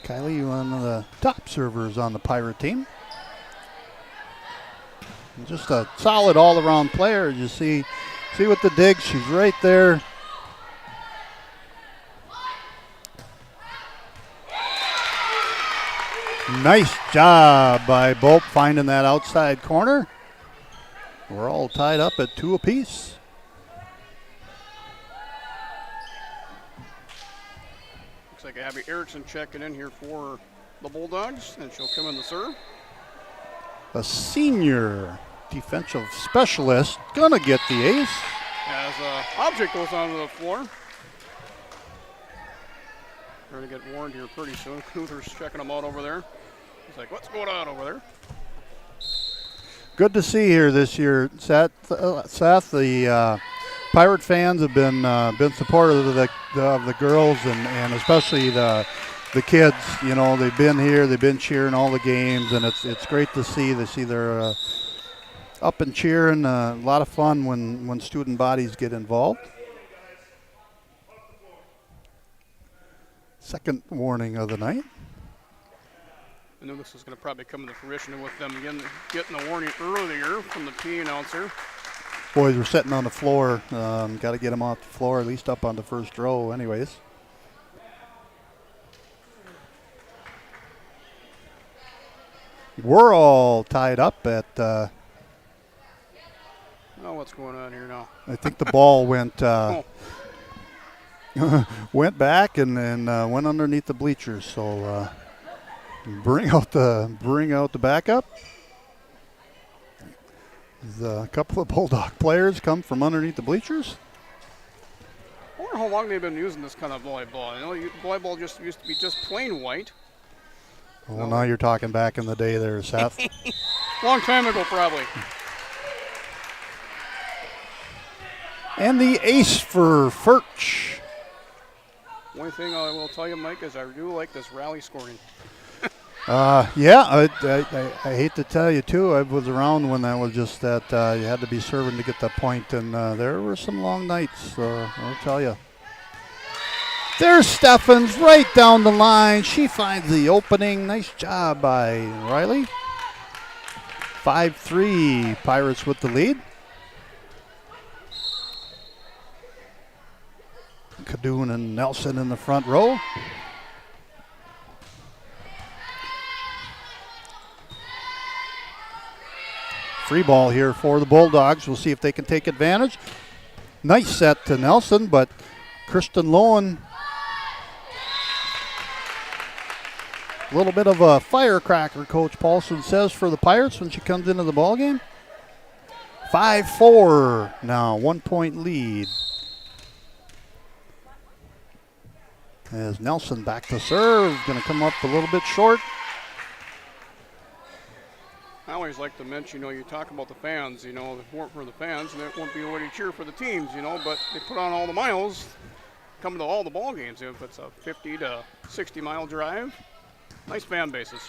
Kylie, one of the top servers on the Pirate team. And just a solid all-around player. You see with the dig, she's right there. Nice job by Bope finding that outside corner. We're all tied up at 2 apiece. Looks like Abby Erickson checking in here for the Bulldogs, and she'll come in the serve. A senior defensive specialist gonna get the ace. As object goes onto the floor. We're gonna get warned here pretty soon. Luther's checking them out over there. He's like, what's going on over there? Good to see here this year, Seth. The Pirate fans have been supportive of the girls and especially the kids. You know, they've been here, they've been cheering all the games, and it's great to see. They see they're up and cheering. A lot of fun when student bodies get involved. Second warning of the night. I knew this was going to probably come into fruition with them getting a warning earlier from the P announcer. Boys were sitting on the floor. Got to get them off the floor, at least up on the first row anyways. We're all tied up at... oh, what's going on here now? I think the ball went... went back and went underneath the bleachers. So bring out the backup. A couple of Bulldog players come from underneath the bleachers. I wonder how long they've been using this kind of volleyball. You know, volleyball just used to be just plain white. Well, now you're talking back in the day there, Seth. Long time ago, probably. And the ace for Furch. One thing I will tell you, Mike, is I do like this rally scoring. Yeah, I hate to tell you, too. I was around when that was just that you had to be serving to get the point, and there were some long nights, I'll tell you. There's Steffens right down the line. She finds the opening. Nice job by Riley. 5-3, Pirates with the lead. Cadoon and Nelson in the front row. Free ball here for the Bulldogs. We'll see if they can take advantage. Nice set to Nelson, but Kristen Lowen, a little bit of a firecracker, Coach Paulson says, for the Pirates when she comes into the ballgame. 5-4 now, 1 point lead. As Nelson back to serve, going to come up a little bit short. I always like to mention, you talk about the fans, if it weren't for the fans, and it won't be a way to cheer for the teams, but they put on all the miles, coming to all the ball games. If it's a 50 to 60 mile drive, nice fan bases.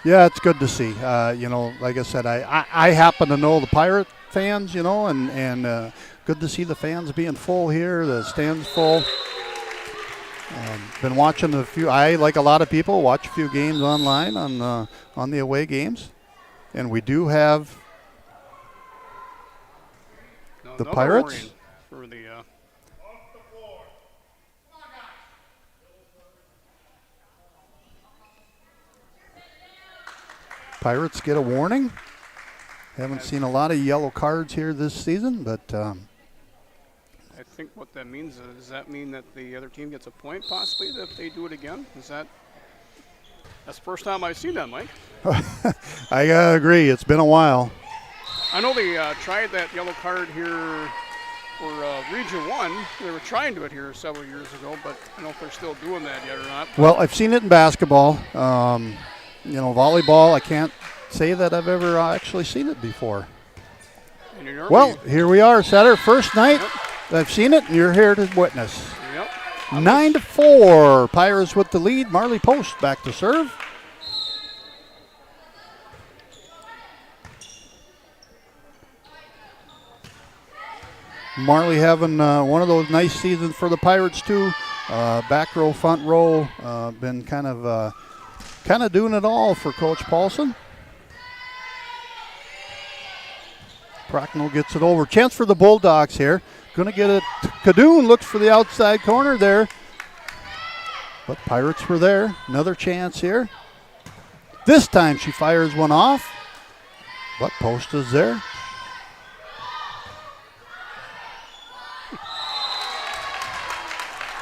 Yeah, it's good to see. Like I said, I happen to know the Pirate fans, and good to see the fans being full here, the stands full. Been watching I, like a lot of people, watch a few games online on the away games. And we do have the Pirates. For the, Pirates get a warning. Haven't seen a lot of yellow cards here this season, but... I think what that means does that mean that the other team gets a point possibly if they do it again? Is that? That's the first time I've seen that, Mike. I agree. It's been a while. I know they tried that yellow card here for Region 1. They were trying to do it here several years ago, but I don't know if they're still doing that yet or not. Well, I've seen it in basketball. Volleyball, I can't say that I've ever actually seen it before. Well, here we are, Setter. First night. Yep. I've seen it, and you're here to witness. Yep. 9-4. Pirates with the lead. Marley Post back to serve. Marley having one of those nice seasons for the Pirates too. Back row, front row, been kind of doing it all for Coach Paulson. Prochnow gets it over. Chance for the Bulldogs here. Going to get it. Kadoon looks for the outside corner there. But Pirates were there. Another chance here. This time she fires one off. But Post is there.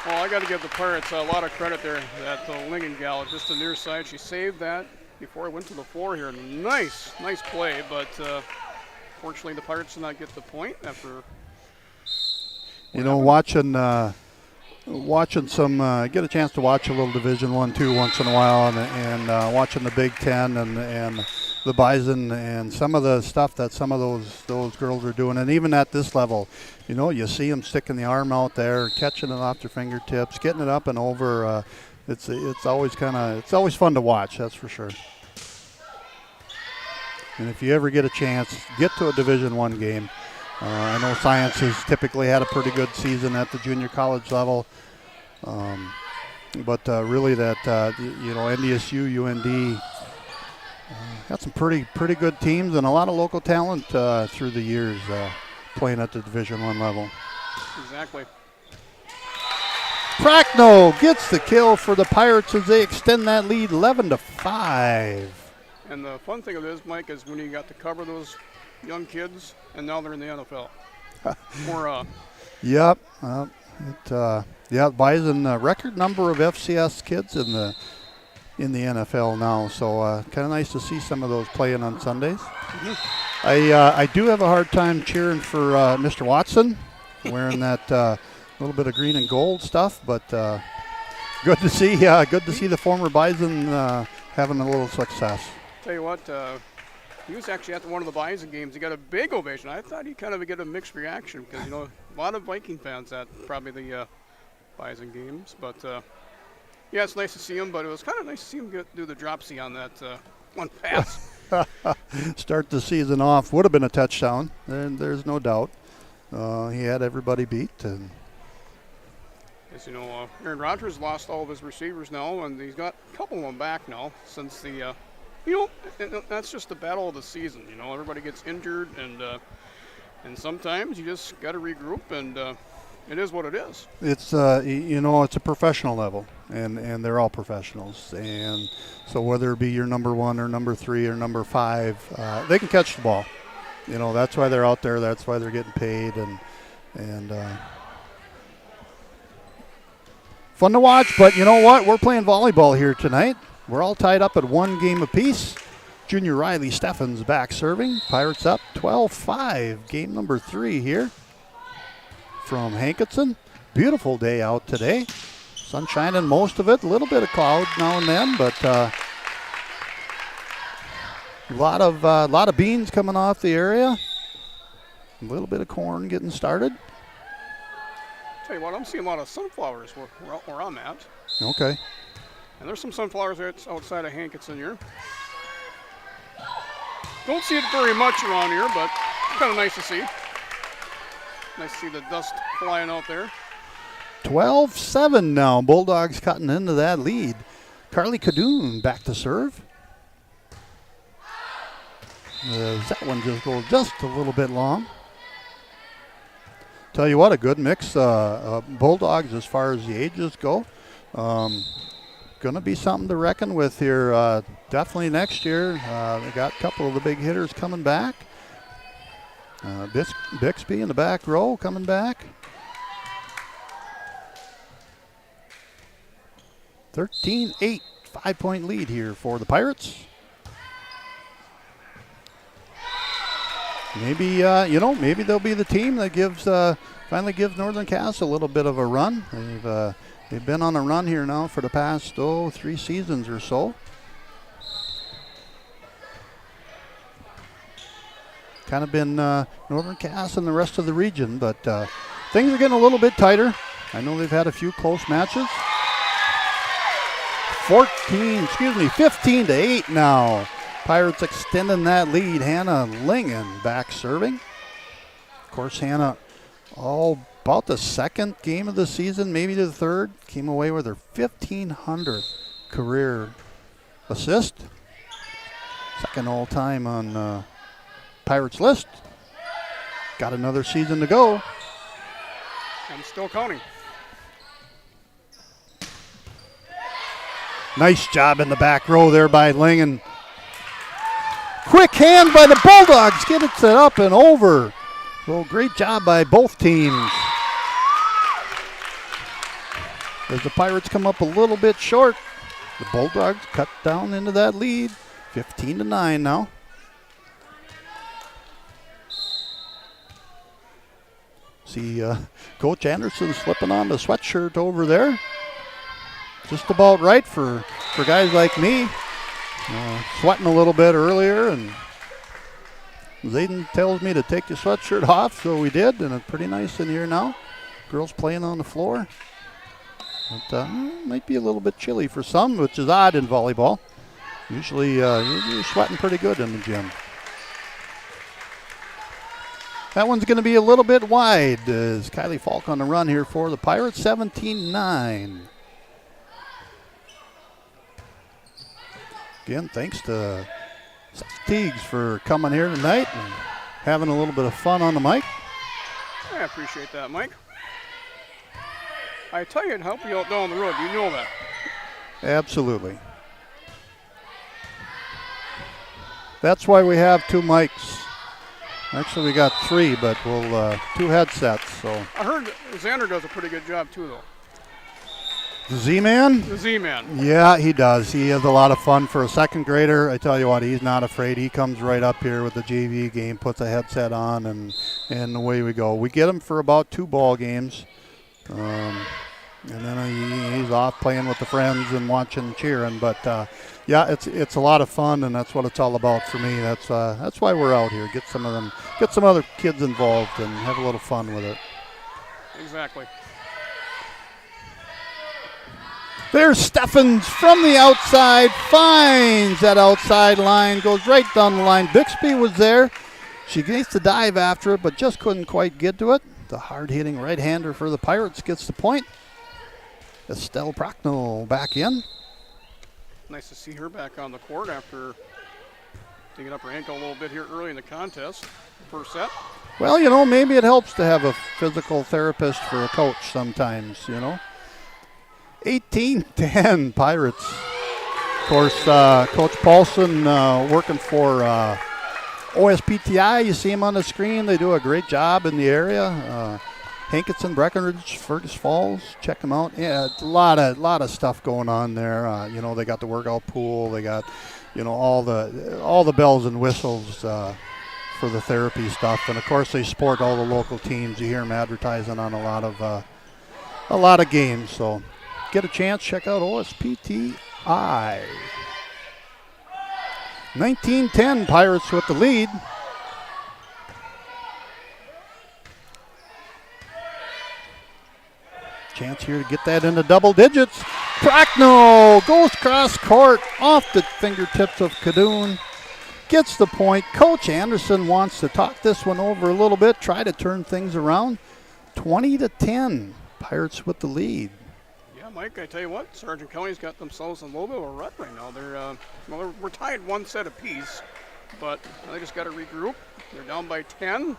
Well, I got to give the Pirates a lot of credit there. That Lingen gal, just the near side, she saved that before it went to the floor here. Nice play, but fortunately the Pirates did not get the point after. Watching some, get a chance to watch a little Division 1-2 once in a while, and watching the Big Ten and the Bison and some of the stuff that some of those girls are doing, and even at this level, you see them sticking the arm out there, catching it off their fingertips, getting it up and over. It's always fun to watch, that's for sure. And if you ever get a chance, get to a Division I game. I know Science has typically had a pretty good season at the junior college level, but really that NDSU, UND got some pretty good teams and a lot of local talent through the years playing at the Division I level. Exactly. Prochnow gets the kill for the Pirates as they extend that lead 11-5. And the fun thing of this, Mike, is when you got to cover those young kids, and now they're in the NFL. Yep. Bison record number of FCS kids in the NFL now, so kind of nice to see some of those playing on Sundays. Mm-hmm. I do have a hard time cheering for Mr. Watson, wearing that little bit of green and gold stuff, but good to see the former Bison having a little success. Tell you what, he was actually at one of the Bison games. He got a big ovation. I thought he'd kind of get a mixed reaction because, a lot of Viking fans at probably the Bison games. But, yeah, it's nice to see him, but it was kind of nice to see him do the drop-C on that one pass. Start the season off. Would have been a touchdown. There's no doubt. He had everybody beat. And as you know, Aaron Rodgers lost all of his receivers now, and he's got a couple of them back now since the that's just the battle of the season. Everybody gets injured, and sometimes you just got to regroup, and it is what it is. It's it's a professional level, and they're all professionals, and so whether it be your number 1 or number 3 or number 5, they can catch the ball. That's why they're out there. That's why they're getting paid, and fun to watch. But you know what? We're playing volleyball here tonight. We're all tied up at 1 game apiece. Junior Riley Steffens back serving. Pirates up 12-5. Game number 3 here from Hankinson. Beautiful day out today. Sun shining most of it. A little bit of cloud now and then, but a lot of beans coming off the area. A little bit of corn getting started. Tell you what, I'm seeing a lot of sunflowers where I'm at. Okay. And there's some sunflowers outside of Hankinson here. Don't see it very much around here, but kind of nice to see. Nice to see the dust flying out there. 12-7 now. Bulldogs cutting into that lead. Carly Kadoon back to serve. That one just goes just a little bit long. Tell you what, a good mix. Bulldogs as far as the ages go. Going to be something to reckon with here definitely next year. They got a couple of the big hitters coming back. Bixby in the back row coming back. 13-8 5-point lead here for the Pirates. Maybe, maybe they'll be the team that finally gives Northern Cass a little bit of a run. They've been on a run here now for the past, 3 seasons or so. Kind of been Northern Cass and the rest of the region, but things are getting a little bit tighter. I know they've had a few close matches. 15-8 now. Pirates extending that lead. Hannah Lingen back serving. Of course, Hannah about the second game of the season, maybe the third, came away with her 1,500th career assist. Second all time on Pirates list. Got another season to go. And still counting. Nice job in the back row there by Lingen. Quick hand by the Bulldogs. Get it set up and over. So great job by both teams. As the Pirates come up a little bit short, the Bulldogs cut down into that lead. 15-9 now. See Coach Anderson slipping on the sweatshirt over there. Just about right for guys like me. Sweating a little bit earlier, and Zayden tells me to take the sweatshirt off, so we did, and it's pretty nice in here now. Girls playing on the floor. It might be a little bit chilly for some, which is odd in volleyball. Usually you're sweating pretty good in the gym. That one's going to be a little bit wide as Kylie Falk on the run here for the Pirates, 17-9. Again, thanks to Teagues for coming here tonight and having a little bit of fun on the mic. I appreciate that, Mike. I tell you, it'd help you out down the road. You know that. Absolutely. That's why we have 2 mics. Actually, we got 3, but we'll 2 headsets. So I heard Xander does a pretty good job too, though. the Z-Man? The Z-Man. Yeah, he does. He has a lot of fun for a second grader. I tell you what, he's not afraid. He comes right up here with the JV game, puts a headset on, and away we go. We get him for about 2 ball games. And then he's off playing with the friends and watching and cheering. But, yeah, it's a lot of fun, and that's what it's all about for me. That's why we're out here. Get some other kids involved and have a little fun with it. Exactly. There's Steffens from the outside, finds that outside line, goes right down the line. Bixby was there. She needs to dive after it, but just couldn't quite get to it. The hard-hitting right-hander for the Pirates gets the point. Estelle Prochnow back in. Nice to see her back on the court after taking up her ankle a little bit here early in the contest. First set. Well, maybe it helps to have a physical therapist for a coach sometimes, 18-10 Pirates. Of course, Coach Paulson working for OSPTI. You see him on the screen. They do a great job in the area. Hankinson, Breckenridge, Fergus Falls. Check them out. Yeah, a lot of stuff going on there. They got the workout pool. They got, all the bells and whistles for the therapy stuff. And of course, they support all the local teams. You hear them advertising on a lot of games. So get a chance, check out OSPTI. 19-10 Pirates with the lead. Chance here to get that into double digits. Prochnow goes cross court off the fingertips of Kadoon. Gets the point. Coach Anderson wants to talk this one over a little bit, try to turn things around. 20-10. Pirates with the lead. Yeah, Mike, I tell you what, Sargent County's got themselves in a little bit of a rut right now. We're tied 1 set apiece, but they just got to regroup. They're down by 10,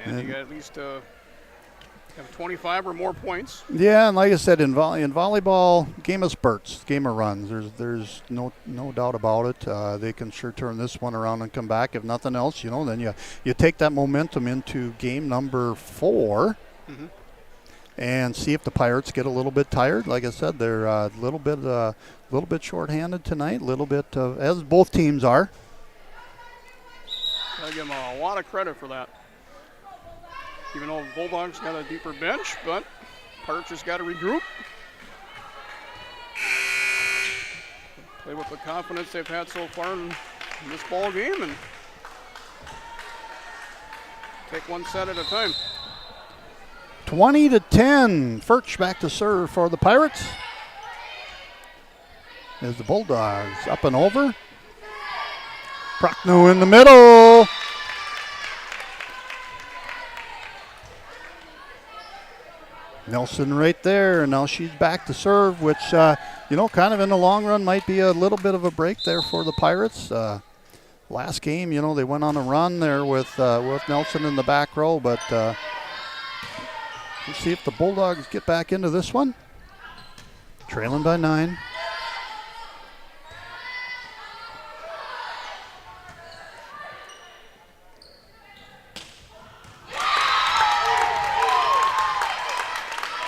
and you got at least have 25 or more points. Yeah, and like I said, in volleyball, game of spurts, game of runs. There's no doubt about it. They can sure turn this one around and come back. If nothing else, then you take that momentum into game number 4. Mm-hmm. and see if the Pirates get a little bit tired. Like I said, they're a little bit short-handed tonight, a little bit as both teams are. I give them a lot of credit for that. Even though the Bulldogs got a deeper bench, but Pirates just got to regroup. Play with the confidence they've had so far in this ball game and take one set at a time. 20-10. Furch back to serve for the Pirates. As the Bulldogs up and over. Prochnow in the middle. Nelson right there. Now she's back to serve, which, kind of in the long run might be a little bit of a break there for the Pirates. Last game, they went on a run there with Nelson in the back row, but we'll see if the Bulldogs get back into this one. Trailing by 9.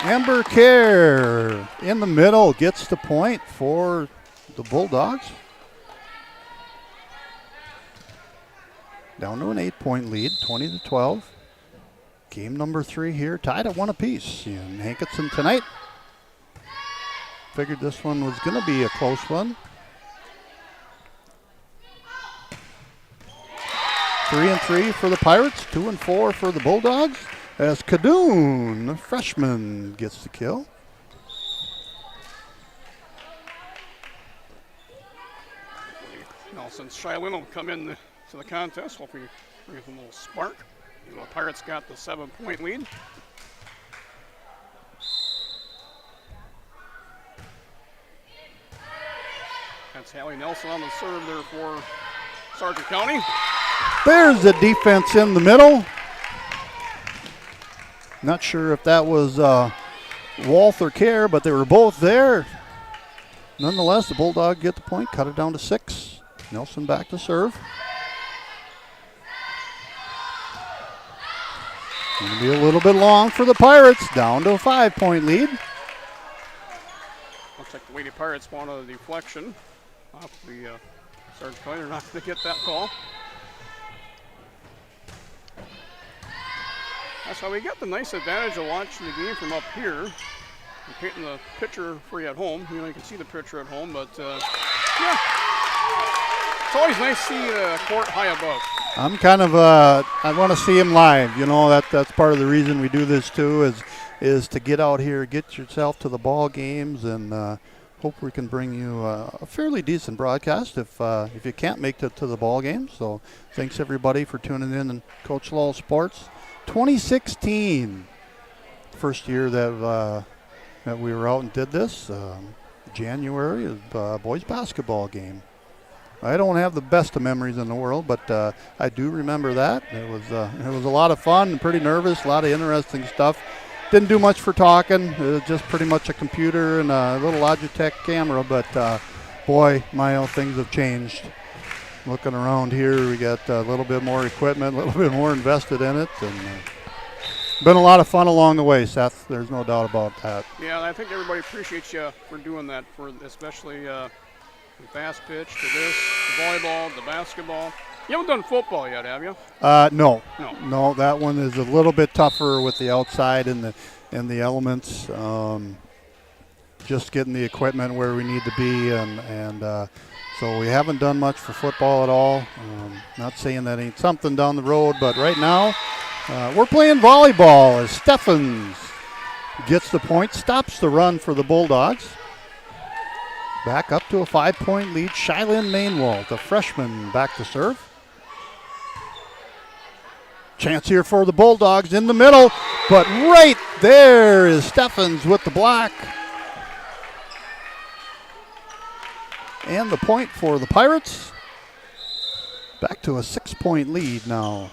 Amber Kerr in the middle gets the point for the Bulldogs. Down to an 8-point lead, 20-12. Game number 3 here, tied at 1 apiece in Hankinson tonight. Figured this one was going to be a close one. 3-3 for the Pirates, 2-4 for the Bulldogs. As Kadoon, the freshman, gets the kill. Since Shylin will come in to the contest, hopefully bring us a little spark. The Pirates got the 7-point lead. That's Hallie Nelson on the serve there for Sargent County. There's the defense in the middle. Not sure if that was Walth or Kerr, but they were both there. Nonetheless, the Bulldogs get the point, cut it down to 6. Nelson back to serve. Going to be a little bit long for the Pirates, down to a 5-point lead. Looks like the Lady Pirates want a deflection off the Sargent County. They're not going to get that call. That's how we got the nice advantage of watching the game from up here. I'm painting the picture for you at home. You can see the picture at home, but yeah. It's always nice to see the court high above. I'm kind of, I want to see him live. That's part of the reason we do this too, is to get out here, get yourself to the ball games, and hope we can bring you a fairly decent broadcast if you can't make it to the ball games. So thanks everybody for tuning in and Coach Loll Sports. 2016, first year that we were out and did this. January is boys basketball game. I don't have the best of memories in the world, but I do remember that. It was a lot of fun and pretty nervous, a lot of interesting stuff. Didn't do much for talking. It was just pretty much a computer and a little Logitech camera, but boy, how things have changed. Looking around here, we got a little bit more equipment, a little bit more invested in it, and been a lot of fun along the way, Seth. There's no doubt about that. Yeah, and I think everybody appreciates you for doing that, for especially the fast pitch to this, the volleyball, the basketball. You haven't done football yet, have you? No. That one is a little bit tougher with the outside and the elements. Just getting the equipment where we need to be, and so we haven't done much for football at all. Not saying that ain't something down the road, but right now we're playing volleyball as Steffens gets the point, stops the run for the Bulldogs. Back up to a 5-point lead. Shylin Mainwald, the freshman, back to serve. Chance here for the Bulldogs in the middle, but right there is Steffens with the block. And the point for the Pirates. Back to a 6-point lead now.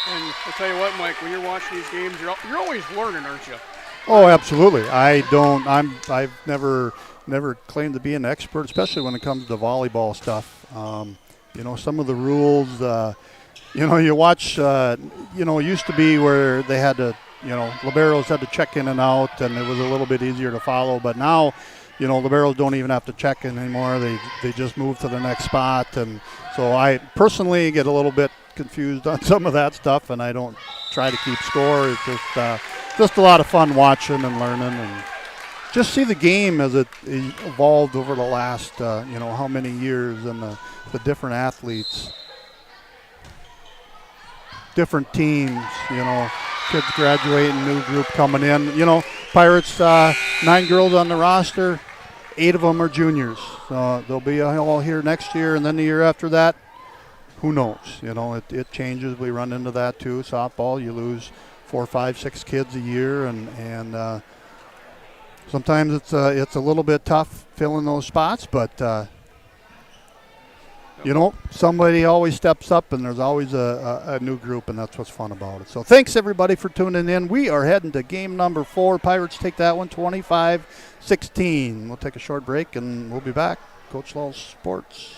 And I'll tell you what, Mike, when you're watching these games, you're always learning, aren't you? Oh, absolutely. I've never claimed to be an expert, especially when it comes to volleyball stuff. Some of the rules, You watch, it used to be where they had to, liberos had to check in and out, and it was a little bit easier to follow. But now, liberos don't even have to check in anymore. They just move to the next spot. And so I personally get a little bit confused on some of that stuff, and I don't try to keep score. It's just a lot of fun watching and learning, and just see the game as it evolved over the last, how many years, and the different athletes. Different teams, kids graduating, new group coming in. Pirates, 9 girls on the roster, 8 of them are juniors. So they'll be all here next year, and then the year after that, who knows? It changes. We run into that too. Softball, you lose 4, 5, 6 kids a year, and sometimes it's a little bit tough filling those spots, but somebody always steps up, and there's always a new group, and that's what's fun about it. So thanks, everybody, for tuning in. We are heading to game number 4. Pirates take that one 25-16. We'll take a short break, and we'll be back. Coach Loll Sports.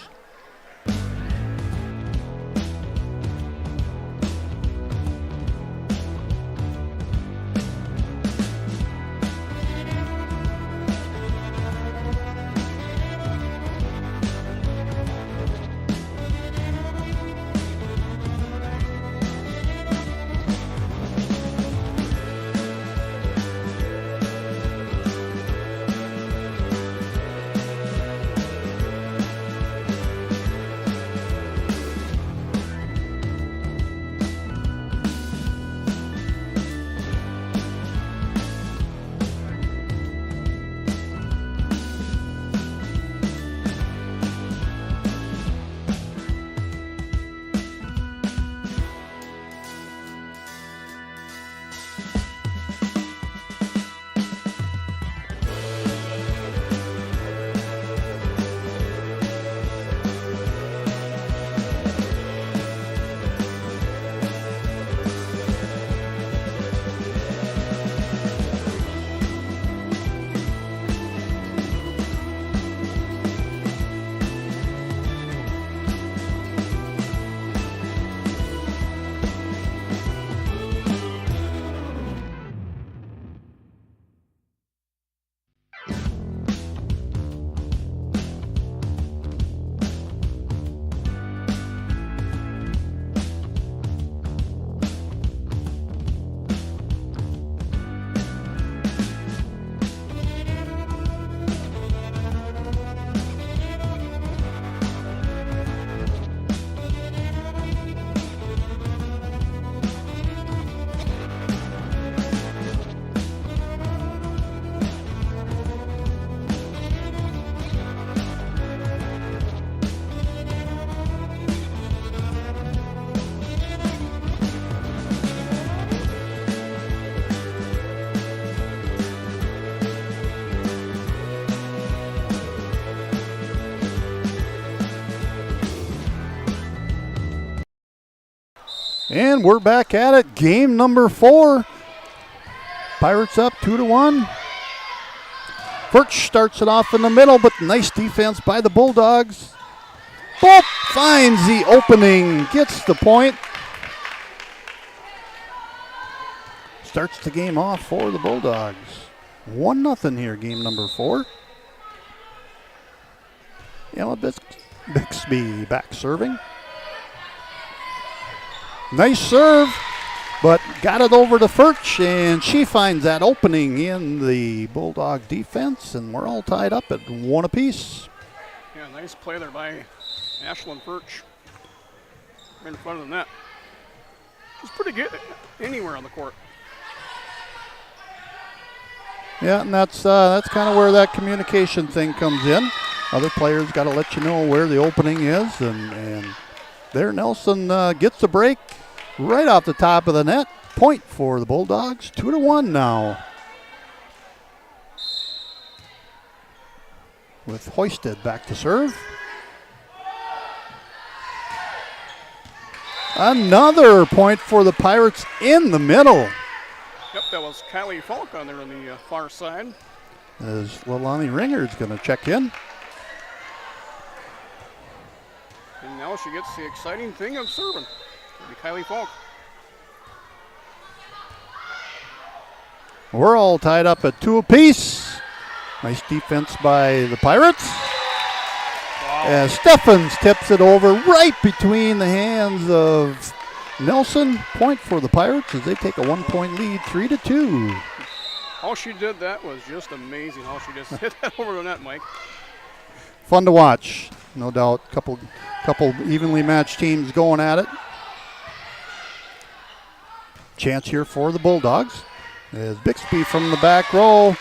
And we're back at it. Game number 4. Pirates up 2-1. Furch starts it off in the middle, but nice defense by the Bulldogs. Boop finds the opening, gets the point. Starts the game off for the Bulldogs. 1-0 here, game number 4. Emma Bixby back serving. Nice serve, but got it over to Furch, and she finds that opening in the Bulldog defense, and we're all tied up at 1 apiece. Yeah, nice play there by Ashlyn Furch in front of the net. She's pretty good anywhere on the court. Yeah, and that's kind of where that communication thing comes in. Other players got to let you know where the opening is, and there Nelson gets the break right off the top of the net. Point for the Bulldogs, 2-1 now. With Hoisted back to serve. Another point for the Pirates in the middle. Yep, that was Kylie Falk on there on the far side. As Leilani Ringer is going to check in. And now she gets the exciting thing of serving. Be Kylie Falk. We're all tied up at 2 apiece. Nice defense by the Pirates. Wow. As Steffens tips it over right between the hands of Nelson. Point for the Pirates as they take a 1-point lead, 3-2. How she did that was just amazing. How she just hit that over the net, Mike. Fun to watch, no doubt. Couple evenly matched teams going at it. Chance here for the Bulldogs. As Bixby from the back row.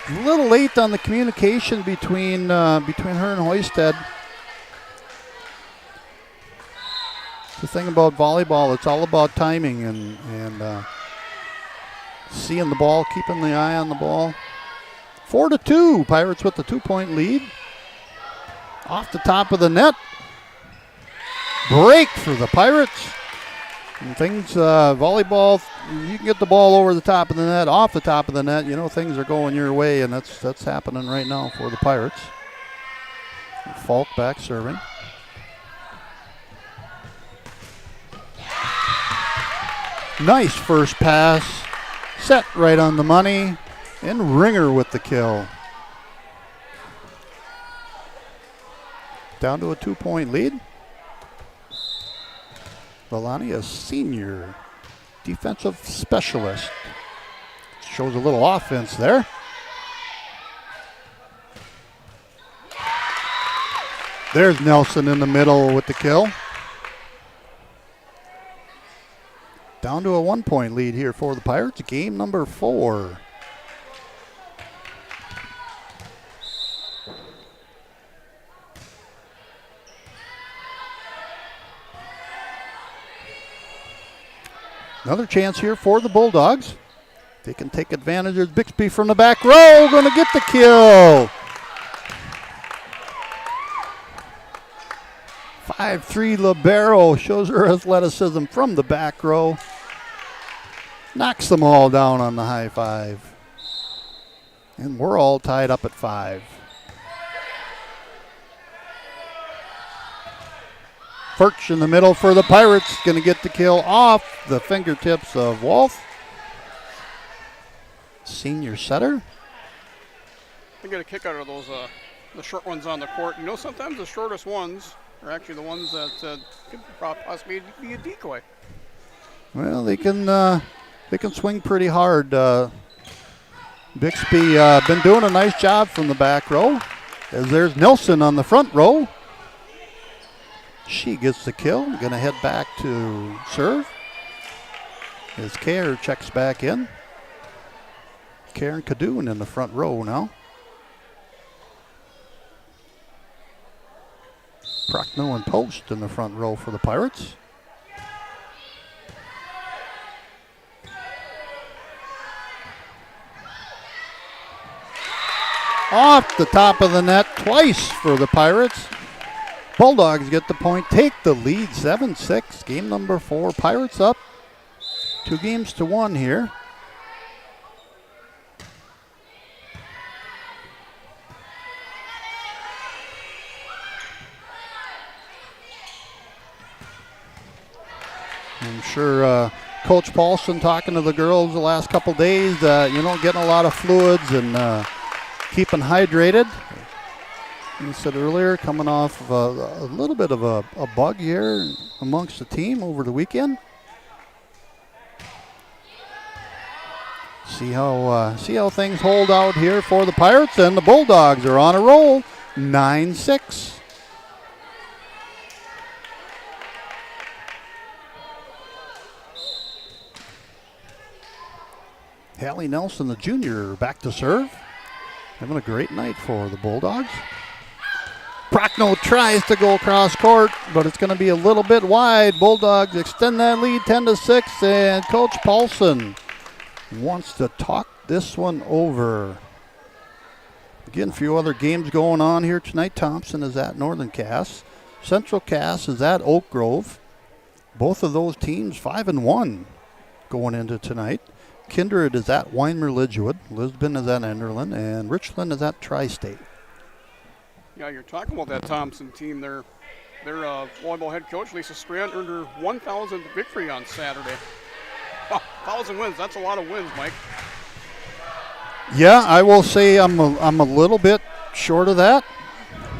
A little late on the communication between her and Hoisted. The thing about volleyball, it's all about timing and seeing the ball, keeping the eye on the ball. 4-2, Pirates with the 2-point lead. Off the top of the net. Break for the Pirates. And things, volleyball, you can get the ball over the top of the net, off the top of the net. You know things are going your way, and that's happening right now for the Pirates. Falk back serving. Nice first pass. Set right on the money. And Ringer with the kill. Down to a 2-point lead. Vellani, a senior defensive specialist. Shows a little offense there. There's Nelson in the middle with the kill. Down to a 1-point lead here for the Pirates. Game number 4. Another chance here for the Bulldogs. They can take advantage of Bixby from the back row. Going to get the kill. 5'3" libero shows her athleticism from the back row. Knocks them all down on the high five. And we're all tied up at 5. Furch in the middle for the Pirates. Going to get the kill off the fingertips of Wolf. Senior setter. I get a kick out of those the short ones on the court. You know, sometimes the shortest ones are actually the ones that could possibly be a decoy. Well, they can swing pretty hard. Bixby been doing a nice job from the back row. As there's Nelson on the front row. She gets the kill. Going to head back to serve. As Kerr checks back in. Karen Kadoon in the front row now. Prochnow and Post in the front row for the Pirates. Off the top of the net twice for the Pirates. Bulldogs get the point, take the lead, 7-6. Game number 4. Pirates up 2-1 here. I'm sure Coach Paulson talking to the girls the last couple days, getting a lot of fluids and keeping hydrated. He said earlier, coming off of a little bit of a bug here amongst the team over the weekend. See how things hold out here for the Pirates, and the Bulldogs are on a roll, 9-6. Hallie Nelson, the junior, back to serve. Having a great night for the Bulldogs. Prochnow tries to go across court, but it's going to be a little bit wide. Bulldogs extend that lead 10-6, and Coach Paulson wants to talk this one over. Again, a few other games going on here tonight. Thompson is at Northern Cass. Central Cass is at Oak Grove. Both of those teams 5-1 going into tonight. Kindred is at Weimer-Lidgewood. Lisbon is at Enderlin, and Richland is at Tri-State. Yeah, you're talking about that Thompson team there. Their volleyball head coach, Lisa Strand, earned her 1,000th victory on Saturday. 1,000 wins, that's a lot of wins, Mike. Yeah, I will say I'm a little bit short of that.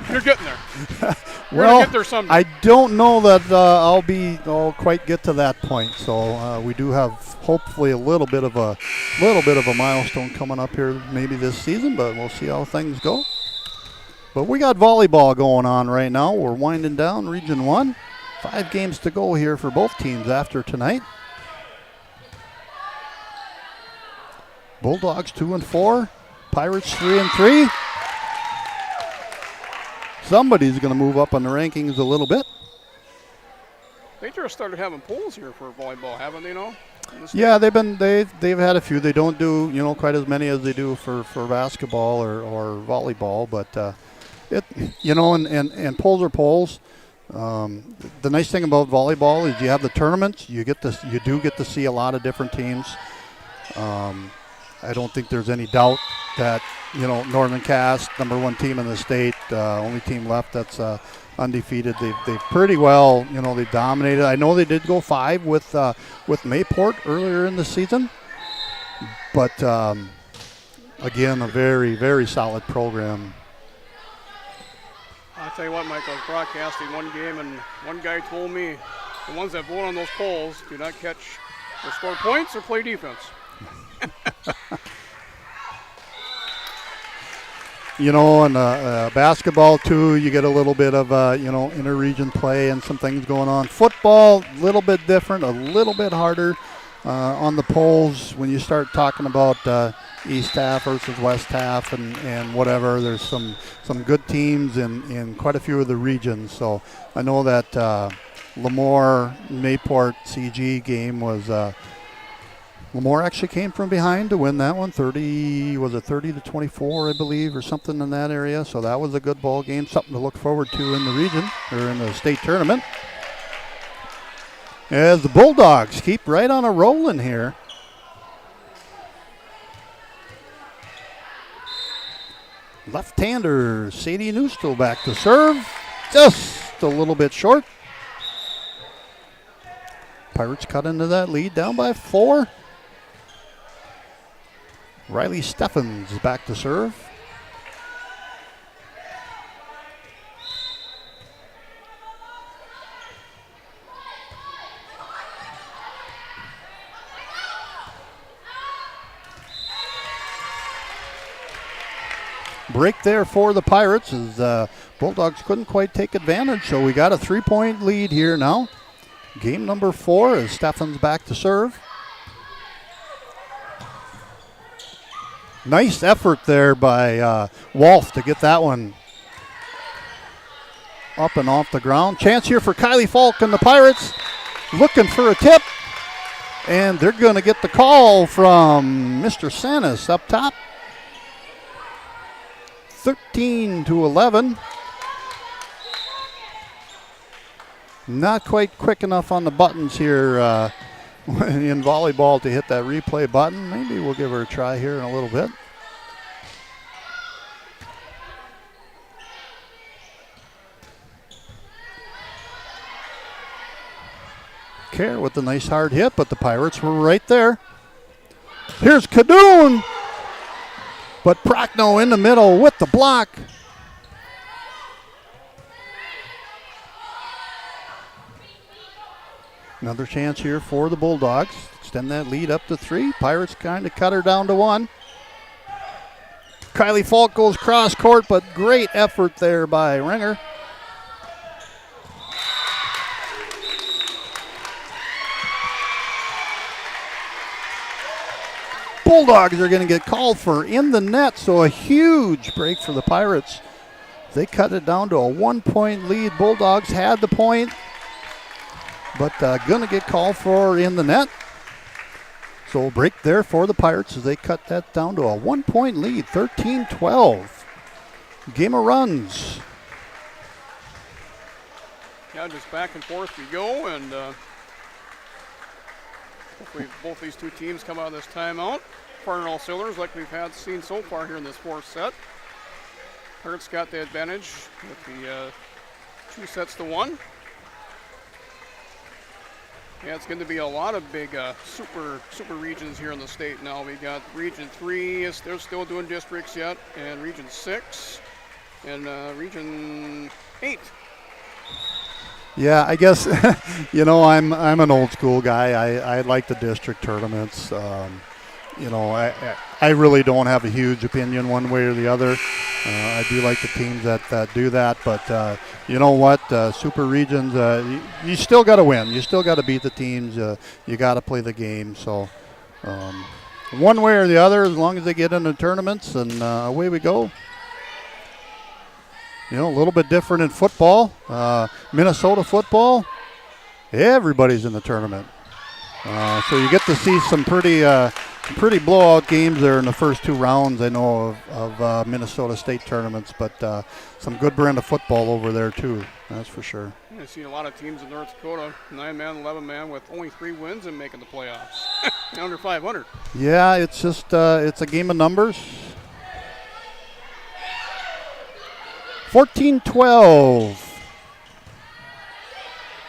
You're getting there. You're Well, gonna get there someday. I don't know that I'll quite get to that point. So we do have hopefully a little bit of a milestone coming up here maybe this season, but we'll see how things go. But we got volleyball going on right now. We're winding down Region 1. 5 games to go here for both teams after tonight. Bulldogs 2-4, Pirates 3-3. Somebody's going to move up on the rankings a little bit. They just started having polls here for volleyball, haven't they? Yeah, they've had a few. They don't do quite as many as they do for basketball or volleyball, but and polls are polls. The nice thing about volleyball is you have the tournaments. You do get to see a lot of different teams. I don't think there's any doubt that Northern Cass, number 1 team in the state, only team left that's undefeated. They've pretty well they dominated. I know they did go 5 with Mayport earlier in the season, but again a very, very solid program. I'll tell you what, Mike, I was broadcasting one game, and one guy told me the ones that vote on those polls do not catch or score points or play defense. And basketball too, you get a little bit of inter-region play and some things going on. Football, a little bit different, a little bit harder on the polls when you start talking about East half versus West half and whatever. There's some good teams in quite a few of the regions. So I know that Lemoore Mayport CG game was. Lemoore actually came from behind to win that one. 30-24, I believe, or something in that area. So that was a good ball game, something to look forward to in the region or in the state tournament. As the Bulldogs keep right on a rolling here. Left-hander Sadie Newstill back to serve. Just a little bit short. Pirates cut into that lead, down by 4. Riley Steffens is back to serve. Break there for the Pirates as Bulldogs couldn't quite take advantage, so we got a 3-point lead here now. Game number 4 as Steffens back to serve. Nice effort there by Wolf to get that one up and off the ground. Chance here for Kylie Falk and the Pirates looking for a tip. And they're going to get the call from Mr. Sanis up top. 13-11. Not quite quick enough on the buttons here in volleyball to hit that replay button. Maybe we'll give her a try here in a little bit. Kerr with the nice hard hit, but the Pirates were right there. Here's Cadoon, but Prochnow in the middle with the block. Another chance here for the Bulldogs. Extend that lead up to 3. Pirates kind of cut her down to 1. Kylie Falk goes cross court, but great effort there by Ringer. Bulldogs are going to get called for in the net, so a huge break for the Pirates. They cut it down to a 1-point lead. Bulldogs had the point, but going to get called for in the net. So a break there for the Pirates as they cut that down to a 1-point lead, 13-12. Game of runs. Yeah, just back and forth we go, and hopefully both these two teams come out of this timeout. Firing all cylinders like we've seen so far here in this 4th set. Pirates got the advantage with the 2 sets to 1. Yeah, it's going to be a lot of big super regions here in the state now. We got Region 3, they're still doing districts yet, and Region 6, and Region 8. Yeah, I guess, I'm an old school guy. I like the district tournaments. I really don't have a huge opinion one way or the other. I do like the teams that do that, but you know what? Super regions, you still got to win. You still got to beat the teams. You got to play the game. So one way or the other, as long as they get into tournaments, and away we go. A little bit different in football. Minnesota football, everybody's in the tournament. So you get to see some pretty blowout games there in the first 2 rounds, I know, of Minnesota State tournaments, but some good brand of football over there too, that's for sure. I've seen a lot of teams in North Dakota, 9-man, 11-man, with only 3 wins and making the playoffs. Under 500. Yeah, it's just it's a game of numbers. 14-12.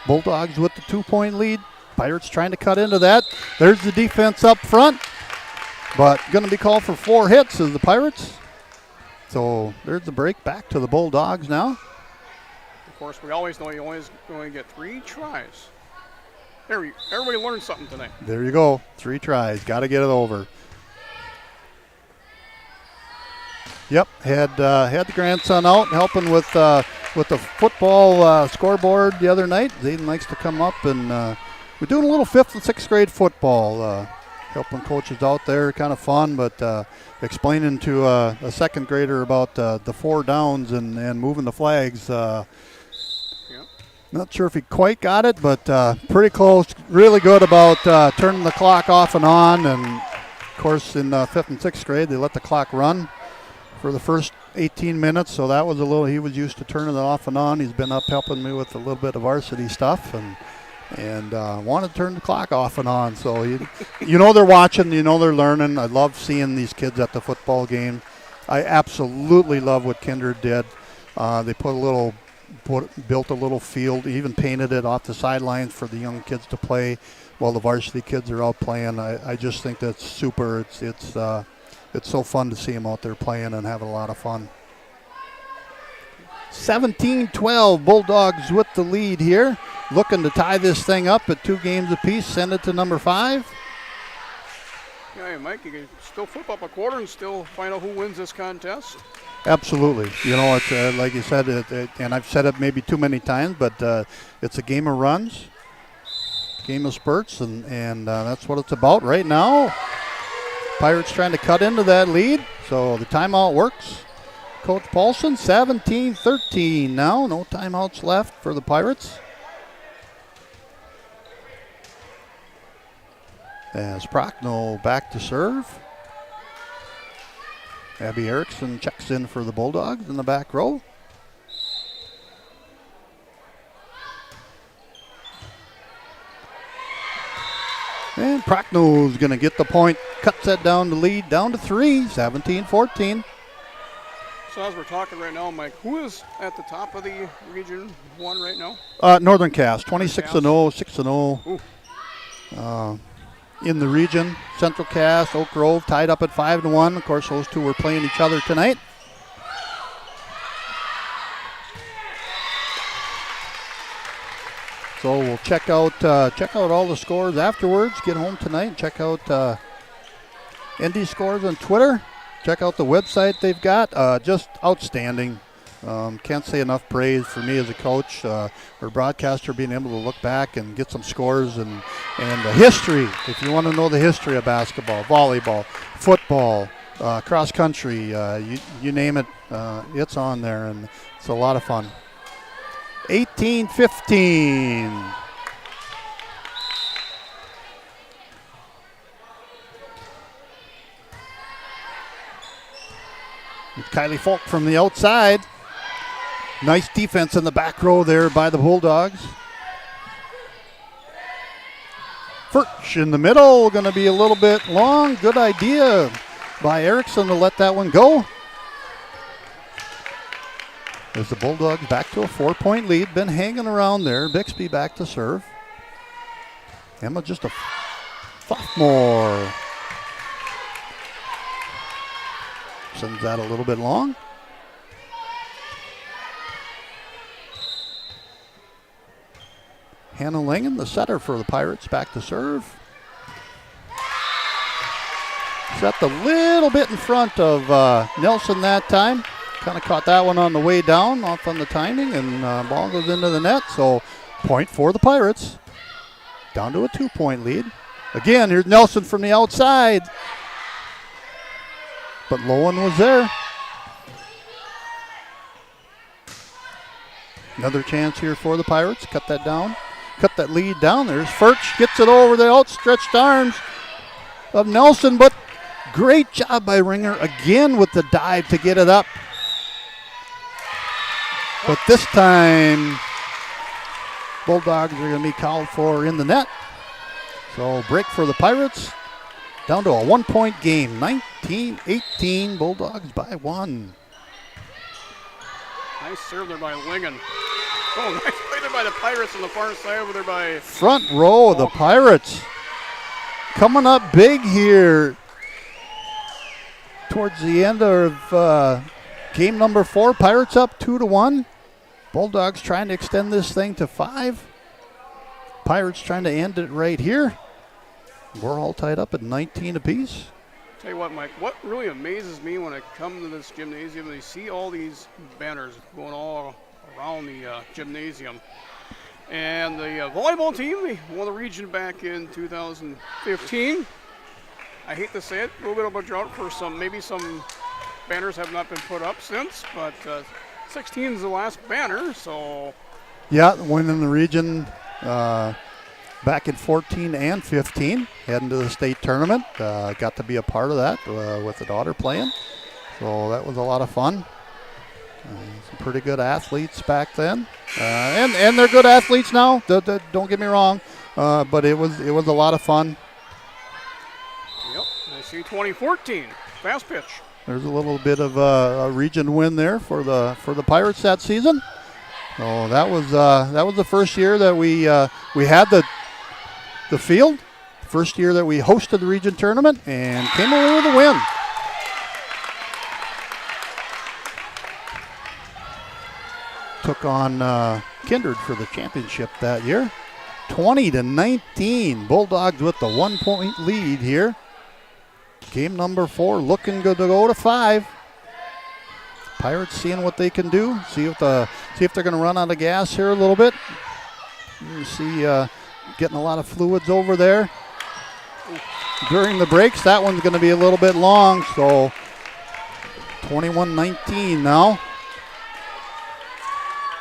Bulldogs with the 2-point lead. Pirates trying to cut into that. There's the defense up front, but going to be called for 4 hits as the Pirates. So there's the break back to the Bulldogs now. Of course, we always know you always going to get 3 tries. Everybody learned something tonight. There you go. 3 tries. Got to get it over. Yep, had the grandson out helping with the football scoreboard the other night. Zayden likes to come up, and we're doing a little 5th and 6th grade football, helping coaches out there. Kind of fun, but explaining to a 2nd grader about the 4 downs and moving the flags. Not sure if he quite got it, but pretty close. Really good about turning the clock off and on. And, of course, in 5th and 6th grade, they let the clock run for the first 18 minutes, so that was he was used to turning it off and on. He's been up helping me with a little bit of varsity stuff, and wanted to turn the clock off and on. So, they're watching, they're learning. I love seeing these kids at the football game. I absolutely love what Kindred did. They built a little field, even painted it off the sidelines for the young kids to play while the varsity kids are out playing. I just think that's super. It's so fun to see them out there playing and having a lot of fun. 17-12, Bulldogs with the lead here. Looking to tie this thing up at 2 games apiece, send it to number 5. Yeah, Mike, you can still flip up a quarter and still find out who wins this contest. Absolutely. It's like you said, and I've said it maybe too many times, but it's a game of runs, game of spurts, and that's what it's about right now. Pirates trying to cut into that lead, so the timeout works. Coach Paulson, 17-13 now. No timeouts left for the Pirates. As Prochnow back to serve. Abby Erickson checks in for the Bulldogs in the back row. And Prochnow is going to get the point, cuts that down to lead, down to 3, 17-14. So as we're talking right now, Mike, who is at the top of the Region 1 right now? Northern Cass, 26-0, 6-0. In the region, Central Cass, Oak Grove tied up at 5-1. Of course, those 2 were playing each other tonight. So we'll check out all the scores afterwards. Get home tonight and check out ND Scores on Twitter. Check out the website they've got. Just outstanding. Can't say enough praise for me as a coach or broadcaster being able to look back and get some scores and the history. If you want to know the history of basketball, volleyball, football, cross country, you name it, it's on there, and it's a lot of fun. 18-15. Kylie Falk from the outside. Nice defense in the back row there by the Bulldogs. Furch in the middle, going to be a little bit long. Good idea by Erickson to let that one go. As the Bulldogs back to a 4-point lead. Been hanging around there. Bixby back to serve. Emma just a sophomore. Sends that a little bit long. Hannah Langen, the setter for the Pirates, back to serve. Set a little bit in front of Nelson that time. Kind of caught that one on the way down, off on the timing, and ball goes into the net. So point for the Pirates. Down to a 2-point lead. Again, here's Nelson from the outside. But Lowen was there. Another chance here for the Pirates. Cut that down. Cut that lead down. There's Furch. Gets it over the outstretched arms of Nelson. But great job by Ringer again with the dive to get it up. But this time, Bulldogs are going to be called for in the net. So break for the Pirates. Down to a 1-point game. 19-18. Bulldogs by 1. Nice serve there by Lingen. Oh, nice play there by the Pirates on the far side over there by... Front row of the Pirates. Coming up big here. Towards the end of game number 4. Pirates up 2-1. Bulldogs trying to extend this thing to 5. Pirates trying to end it right here. We're all tied up at 19 apiece. Tell you what, Mike, what really amazes me when I come to this gymnasium, they see all these banners going all around the gymnasium. And the volleyball team, they won the region back in 2015. I hate to say it, a little bit of a drought for maybe some banners have not been put up since, but 16 is the last banner, so. Yeah, winning the region back in 14 and 15, heading to the state tournament. Got to be a part of that with the daughter playing, so that was a lot of fun. Some pretty good athletes back then, and they're good athletes now. Don't get me wrong, but it was a lot of fun. Yep, I see 2014 fast pitch. There's a little bit of a region win there for the Pirates that season. So that was the first year that we had the field. First year that we hosted the region tournament and came away with a win. Took on Kindred for the championship that year. 20-19. Bulldogs with the 1-point lead here. Game number 4 looking good to go to 5. Pirates seeing what they can do. See if they're going to run out of gas here a little bit. You see getting a lot of fluids over there during the breaks. That one's going to be a little bit long, so 21-19 now.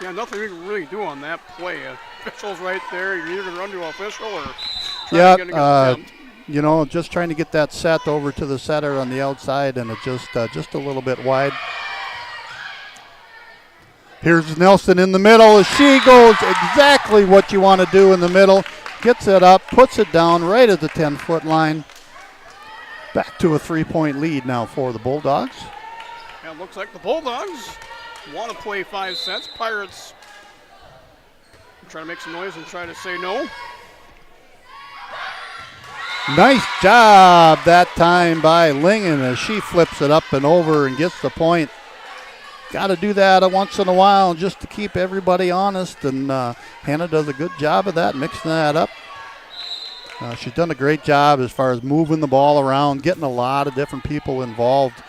Yeah, nothing we can really do on that play. Official's right there. You're either going to run to an official or try to get a just trying to get that set over to the setter on the outside, and it just a little bit wide. Here's Nelson in the middle as she goes exactly what you want to do in the middle. Gets it up, puts it down right at the 10-foot line. Back to a 3-point lead now for the Bulldogs. Yeah, it looks like the Bulldogs want to play 5 sets. Pirates try to make some noise and try to say no. Nice job that time by Lingen as she flips it up and over and gets the point. Got to do that once in a while just to keep everybody honest, and Hannah does a good job of that, mixing that up. She's done a great job as far as moving the ball around, getting a lot of different people involved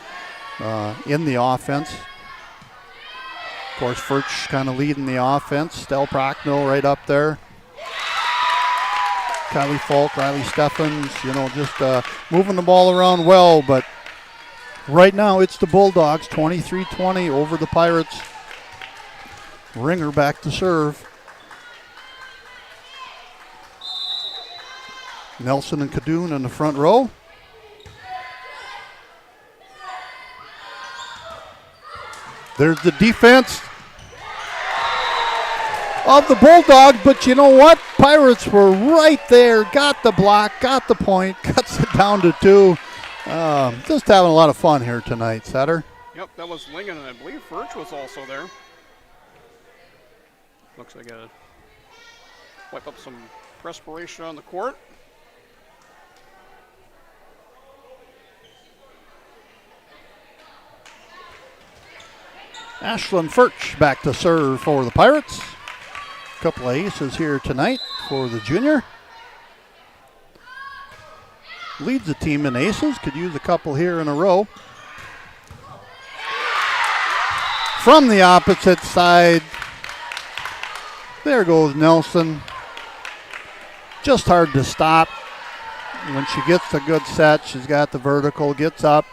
in the offense. Of course, Furch kind of leading the offense. Stell Procknell right up there. Kylie Falk, Riley Steffens, just moving the ball around well, but right now it's the Bulldogs, 23-20 over the Pirates. Ringer back to serve. Nelson and Cadoon in the front row. There's the defense of the Bulldogs, but you know what? Pirates were right there, got the block, got the point, cuts it down to 2. Just having a lot of fun here tonight, Setter. Yep, that was Lingen, and I believe Furch was also there. Looks like I wipe up some perspiration on the court. Ashlyn Furch back to serve for the Pirates. A couple of aces here tonight for the junior. Leads the team in aces. Could use a couple here in a row. From the opposite side, there goes Nelson. Just hard to stop. When she gets a good set, she's got the vertical, gets up,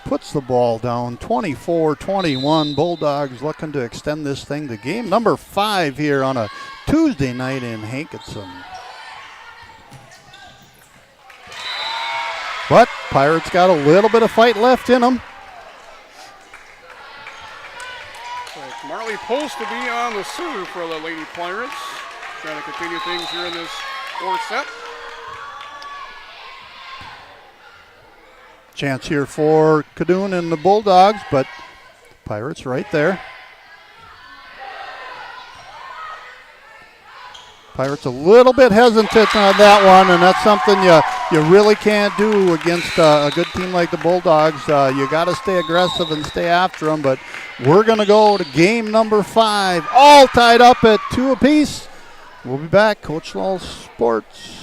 puts the ball down. 24-21. Bulldogs looking to extend this thing to game number 5 here on a Tuesday night in Hankinson. But Pirates got a little bit of fight left in them. It's Marley Post to be on the serve for the Lady Pirates. Trying to continue things here in this fourth set. Chance here for Cadoon and the Bulldogs, but Pirates right there. Pirates a little bit hesitant on that one, and that's something you really can't do against a good team like the Bulldogs. You got to stay aggressive and stay after them, but we're going to go to game number 5, all tied up at 2 apiece. We'll be back. Coach Loll Sports.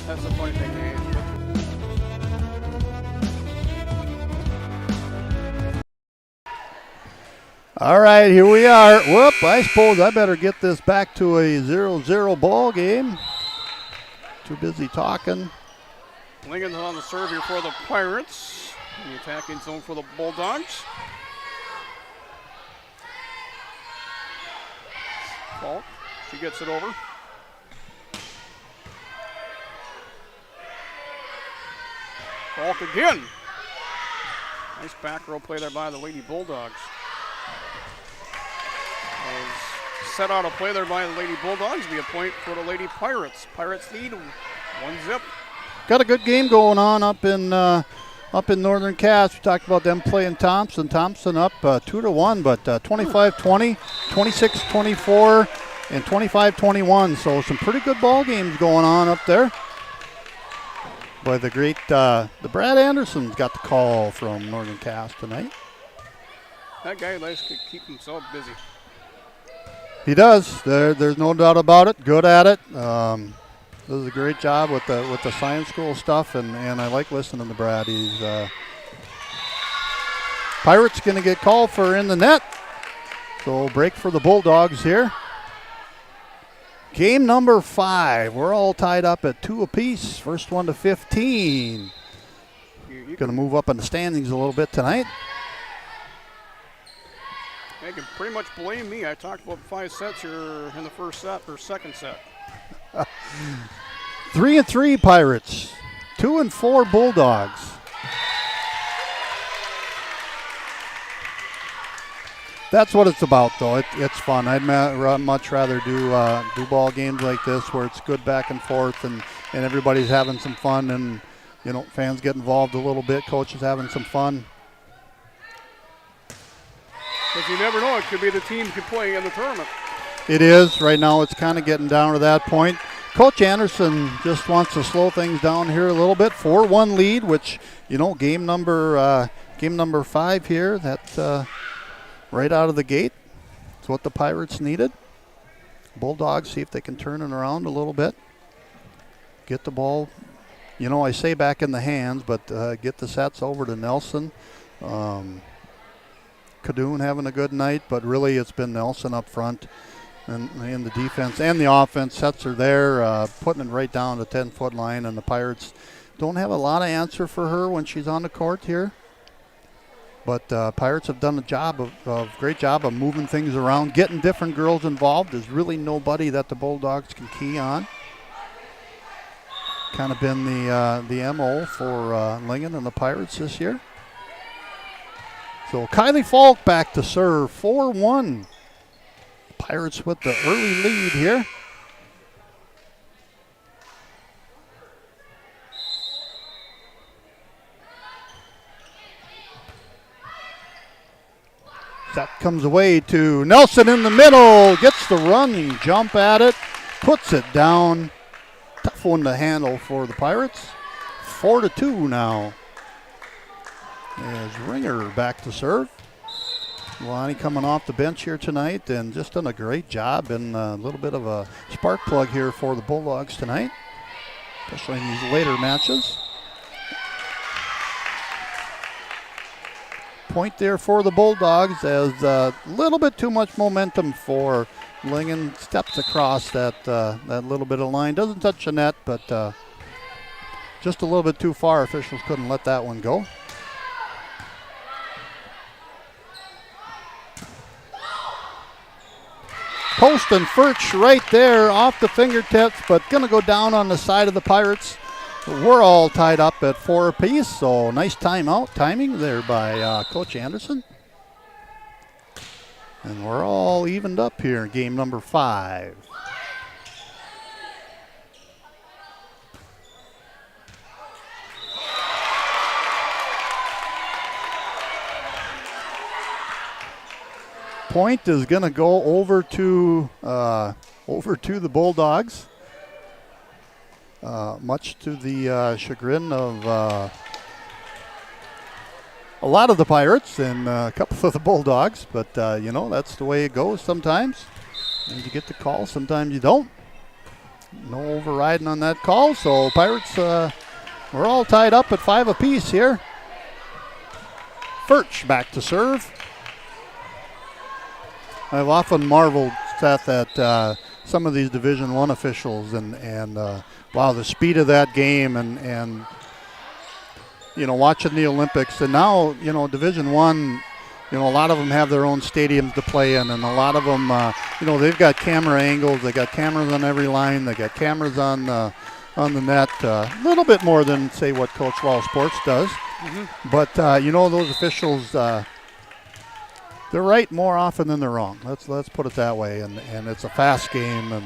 That's the funny thing, man. All right, here we are. Whoop, I suppose I better get this back to a 0-0 ball game. Too busy talking. Lincoln's on the serve here for the Pirates. In the attacking zone for the Bulldogs. Falk, she gets it over. Falk again. Nice back row play there by the Lady Bulldogs. Set out a play there by the Lady Bulldogs. Be a point for the Lady Pirates. Pirates lead 1-0. Got a good game going on up in Northern Cass. We talked about them playing Thompson. Thompson up 2-1, but 25-20, 26-24, and 25-21. So some pretty good ball games going on up there. Boy, the great the Brad Anderson's got the call from Northern Cass tonight. That guy likes to keep himself busy. He does. There's no doubt about it. Good at it. Does a great job with the science school stuff, and I like listening to Brad. He's Pirates going to get called for in the net. So break for the Bulldogs here. Game number 5. We're all tied up at 2 apiece. First one to 15. Going to move up in the standings a little bit tonight. You can pretty much blame me. I talked about 5 sets here in the first set or second set. 3-3 Pirates. 2-4 Bulldogs. That's what it's about, though. It's fun. I'd much rather do ball games like this where it's good back and forth and everybody's having some fun and, you know, fans get involved a little bit. Coaches having some fun. Because you never know, it could be the team you play in the tournament. It is. Right now it's kind of getting down to that point. Coach Anderson just wants to slow things down here a little bit. 4-1 lead, which, you know, game number 5 here, that's right out of the gate. It's what the Pirates needed. Bulldogs, see if they can turn it around a little bit. Get the ball, you know, I say back in the hands, but get the sets over to Nelson. Kadoon having a good night, but really it's been Nelson up front and in the defense and the offense. Sets are there, putting it right down the 10-foot line, and the Pirates don't have a lot of answer for her when she's on the court here. But Pirates have done a great job of moving things around, getting different girls involved. There's really nobody that the Bulldogs can key on. Kind of been the MO for Lingen and the Pirates this year. So Kylie Falk back to serve, 4-1. Pirates with the early lead here. That comes away to Nelson in the middle. Gets the running jump at it. Puts it down. Tough one to handle for the Pirates. 4-2 now. As Ringer back to serve. Lonnie coming off the bench here tonight and just done a great job and a little bit of a spark plug here for the Bulldogs tonight, especially in these later matches. Point there for the Bulldogs as a little bit too much momentum for Lingen. Steps across that little bit of line. Doesn't touch the net, but just a little bit too far. Officials couldn't let that one go. Post and Furch right there off the fingertips, but going to go down on the side of the Pirates. We're all tied up at 4 apiece, so nice timing there by Coach Anderson. And we're all evened up here in game number 5. Point is going to go over to the Bulldogs, much to the chagrin of a lot of the Pirates and a couple of the Bulldogs. But you know, that's the way it goes sometimes. And you get the call, sometimes you don't. No overriding on that call. So Pirates, we're all tied up at 5 apiece here. Furch back to serve. I've often marveled, Seth, at some of these Division I officials and wow, the speed of that game and you know, watching the Olympics. And now, you know, Division I, you know, a lot of them have their own stadiums to play in, and a lot of them, you know, they've got camera angles. They got cameras on every line. They got cameras on the net. A little bit more than, say, what Coach Loll Sports does. Mm-hmm. But, you know, those officials, they're right more often than they're wrong. Let's put it that way. And it's a fast game, and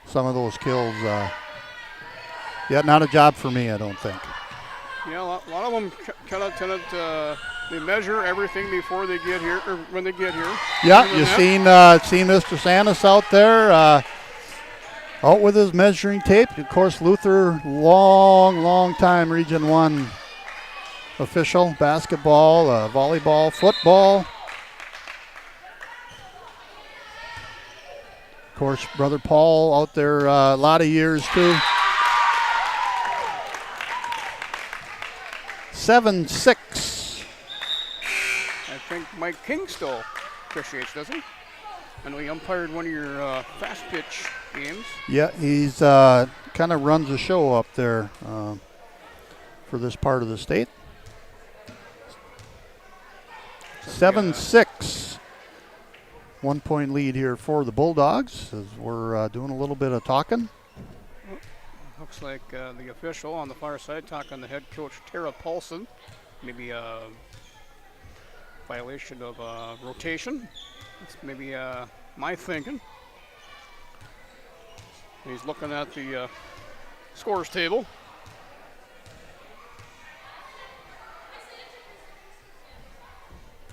some of those kills, not a job for me, I don't think. Yeah, a lot of them kind of tend to they measure everything before they get here, or when they get here. Yeah, you've seen Mr. Sanis out there out with his measuring tape. Of course, Luther, long time Region 1 official, basketball, volleyball, football. course, Brother Paul out there a lot of years too. 7-6. I think Mike King still officiates, doesn't he? I know he umpired one of your fast pitch games. Yeah, he's kind of runs the show up there for this part of the state. 7-6. 1 point lead here for the Bulldogs as we're doing a little bit of talking. Looks like the official on the far side talking to head coach Tara Paulson. Maybe a violation of rotation. That's maybe my thinking. He's looking at the scores table.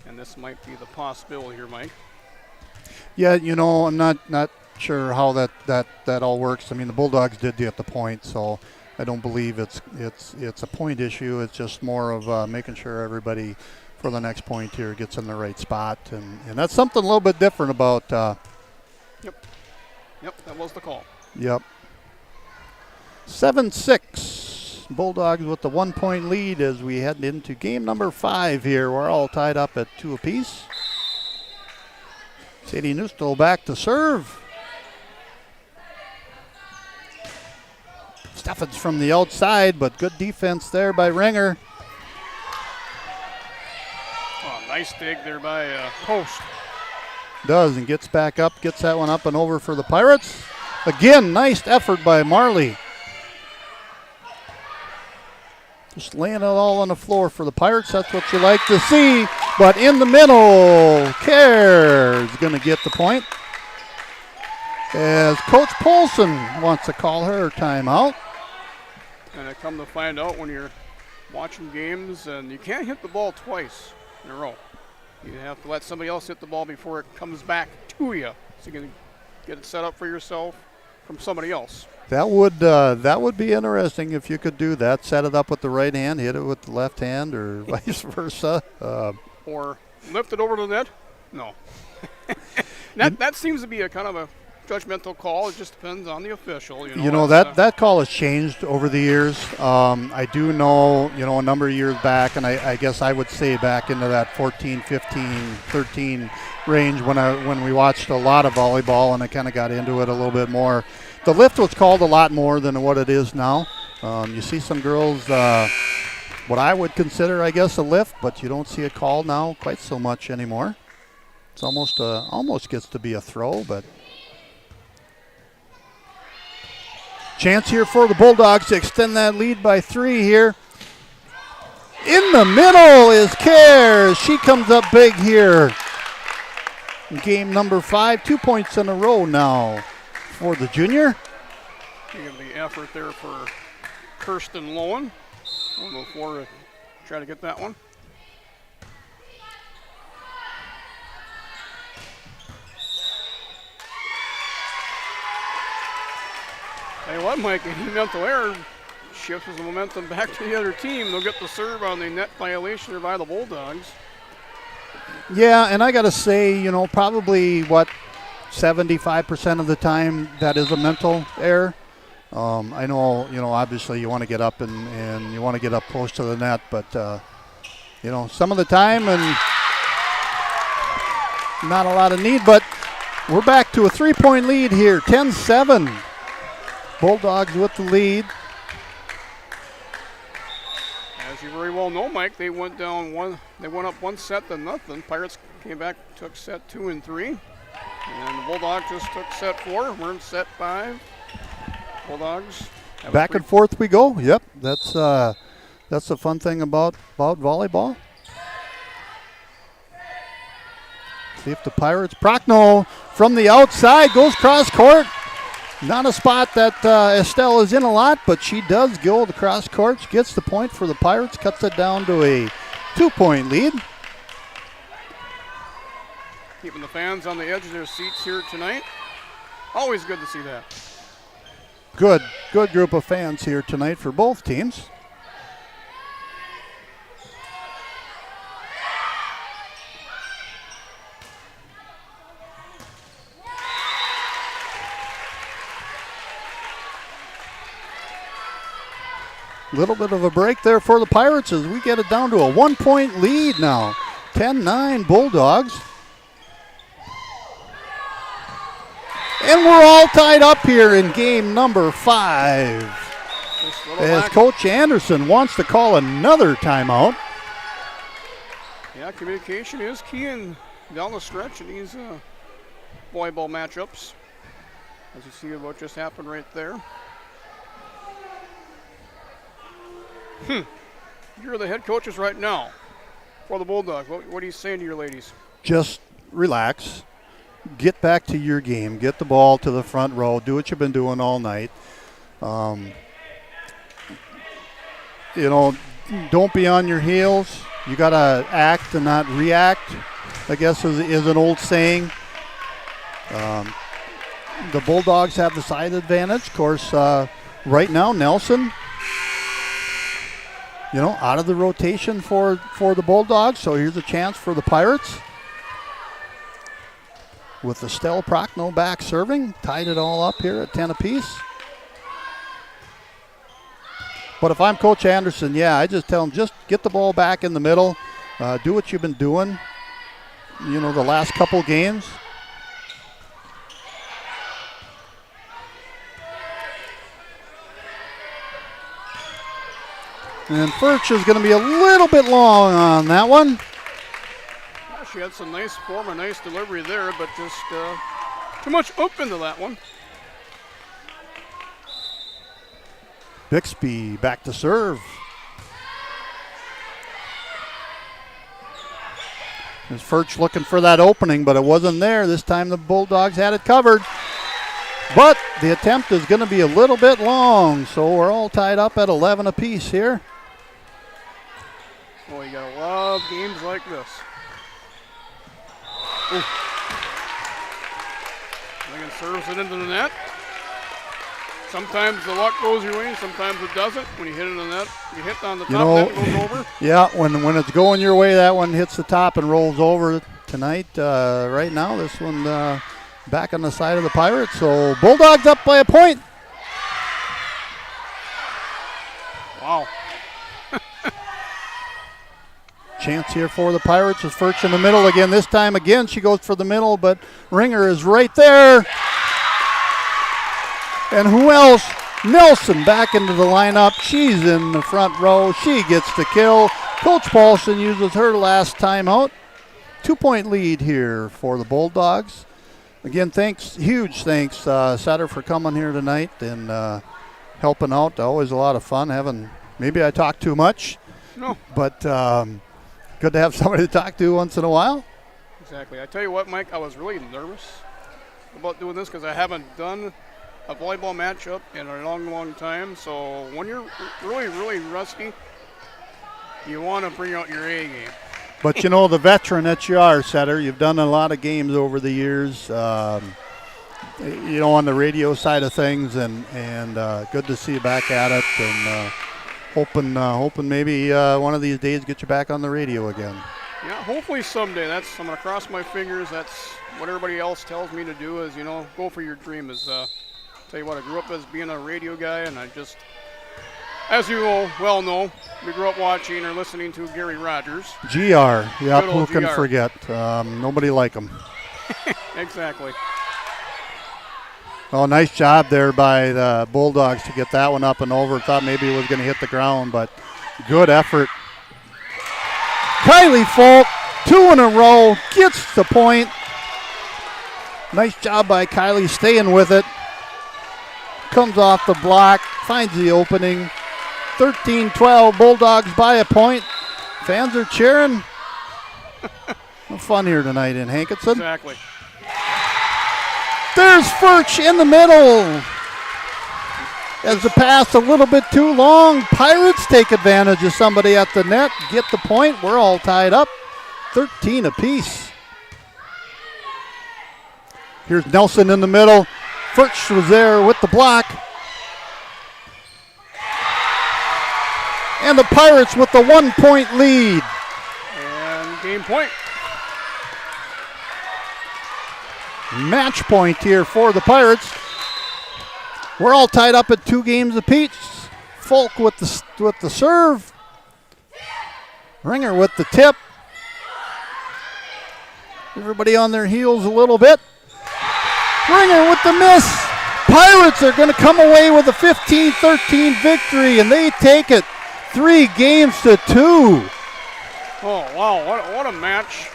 And this might be the possibility here, Mike. Yeah, you know, I'm not sure how that all works. I mean, the Bulldogs did get the point, so I don't believe it's a point issue. It's just more of making sure everybody for the next point here gets in the right spot, and that's something a little bit different about. Yep, that was the call. Yep. 7-6. Bulldogs with the 1 point lead as we head into game number 5 here. We're all tied up at 2 apiece. Sadie Newstall back to serve. Steffens from the outside, but good defense there by Ringer. Oh, nice dig there by Post. Does, and gets back up, gets that one up and over for the Pirates. Again, nice effort by Marley. Just laying it all on the floor for the Pirates. That's what you like to see. But in the middle, Kerr is going to get the point. As Coach Polson wants to call her timeout. And I come to find out when you're watching games and you can't hit the ball twice in a row. You have to let somebody else hit the ball before it comes back to you. So you can get it set up for yourself from somebody else. That would be interesting if you could do that. Set it up with the right hand, hit it with the left hand, or vice versa. Or lift it over to the net? No. that seems to be a kind of a judgmental call. It just depends on the official. You know that call has changed over the years. I do know, a number of years back, and I guess I would say back into that 14, 15, 13 range when we watched a lot of volleyball and I kind of got into it a little bit more. The lift was called a lot more than what it is now. You see some girls, what I would consider, I guess, a lift, but you don't see a call now quite so much anymore. It's almost gets to be a throw, but chance here for the Bulldogs to extend that lead by 3 here. In the middle is Kerr. She comes up big here. Game number 5, 2 points in a row now for the junior. You give the effort there for Kirsten Lowen. We'll go forward to try to get that one. Tell you what, Mike, any mental error shifts the momentum back to the other team. They'll get the serve on the net violation by the Bulldogs. Yeah, and I got to say, probably 75% of the time that is a mental error. I know, obviously you want to get up and you want to get up close to the net, but, some of the time and not a lot of need, but we're back to a 3-point lead here, 10-7. Bulldogs with the lead. As you very well know, Mike, they went up 1 set to nothing. Pirates came back, took set 2 and 3. And the Bulldogs just took set 4. We're in set 5. Bulldogs. Back and forth we go. Yep, that's the fun thing about volleyball. See if the Pirates. Prochnow from the outside goes cross court. Not a spot that Estelle is in a lot, but she does go the cross court. She gets the point for the Pirates, cuts it down to a 2-point lead. Keeping the fans on the edge of their seats here tonight. Always good to see that. Good group of fans here tonight for both teams. Little bit of a break there for the Pirates as we get it down to a 1-point lead now. 10-9 Bulldogs. And we're all tied up here in game number 5. As Coach Anderson wants to call another timeout. Yeah, communication is key down the stretch in these volleyball matchups. As you see what just happened right there. You're the head coaches right now for the Bulldogs. What are you saying to your ladies? Just relax. Get back to your game. Get the ball to the front row. Do what you've been doing all night. Don't be on your heels. You got to act and not react, I guess is an old saying. The Bulldogs have the side advantage. Of course, right now, Nelson, out of the rotation for the Bulldogs. So here's a chance for the Pirates. With Estelle Prochnow back serving. Tied it all up here at 10 apiece. But if I'm Coach Anderson, I just tell him, just get the ball back in the middle. Do what you've been doing, the last couple games. And Furch is going to be a little bit long on that one. Yeah, she had some nice form, a nice delivery there, but just too much up into that one. Bixby back to serve. There's Furch looking for that opening, but it wasn't there. This time the Bulldogs had it covered. But the attempt is going to be a little bit long, so we're all tied up at 11 apiece here. Oh, you gotta love games like this. Ooh. Lincoln serves it into the net. Sometimes the luck goes your way, sometimes it doesn't. When you hit it in the net, you hit on the top, then it goes over. Yeah, when it's going your way, that one hits the top and rolls over. Tonight, right now, this one back on the side of the Pirates. So Bulldogs up by a point. Wow. Chance here for the Pirates is Furch in the middle again. This time again, she goes for the middle, but Ringer is right there. And who else? Nelson back into the lineup. She's in the front row. She gets the kill. Coach Paulson uses her last timeout. 2-point lead here for the Bulldogs. Again, huge thanks, Sutter, for coming here tonight and helping out. Always a lot of fun. Maybe I talk too much. No. But good to have somebody to talk to once in a while. Exactly. I tell you what, Mike, I was really nervous about doing this because I haven't done a volleyball matchup in a long, long time. So when you're really, really rusty, you want to bring out your A game. But the veteran that you are, Setter, you've done a lot of games over the years, on the radio side of things, and good to see you back at it, and hoping maybe one of these days get you back on the radio again. Yeah, hopefully someday. I'm going to cross my fingers. That's what everybody else tells me to do is, go for your dream. Tell you what, I grew up as being a radio guy, and I just, as you well know, we grew up watching or listening to Gary Rogers. GR, yep, who can forget? Nobody like him. Exactly. Oh, nice job there by the Bulldogs to get that one up and over. Thought maybe it was going to hit the ground, but good effort. Kylie Folk, 2 in a row, gets the point. Nice job by Kylie staying with it. Comes off the block, finds the opening. 13-12, Bulldogs by a point. Fans are cheering. Fun here tonight in Hankinson. Exactly. There's Furch in the middle. As the pass a little bit too long, Pirates take advantage of somebody at the net, get the point. We're all tied up, 13 apiece. Here's Nelson in the middle. Furch was there with the block. And the Pirates with the 1-point lead. And game point. Match point here for the Pirates. We're all tied up at 2 games apiece. Folk with the serve. Ringer with the tip. Everybody on their heels a little bit. Ringer with the miss. Pirates are going to come away with a 15-13 victory, and they take it 3-2. Oh, wow, what a match.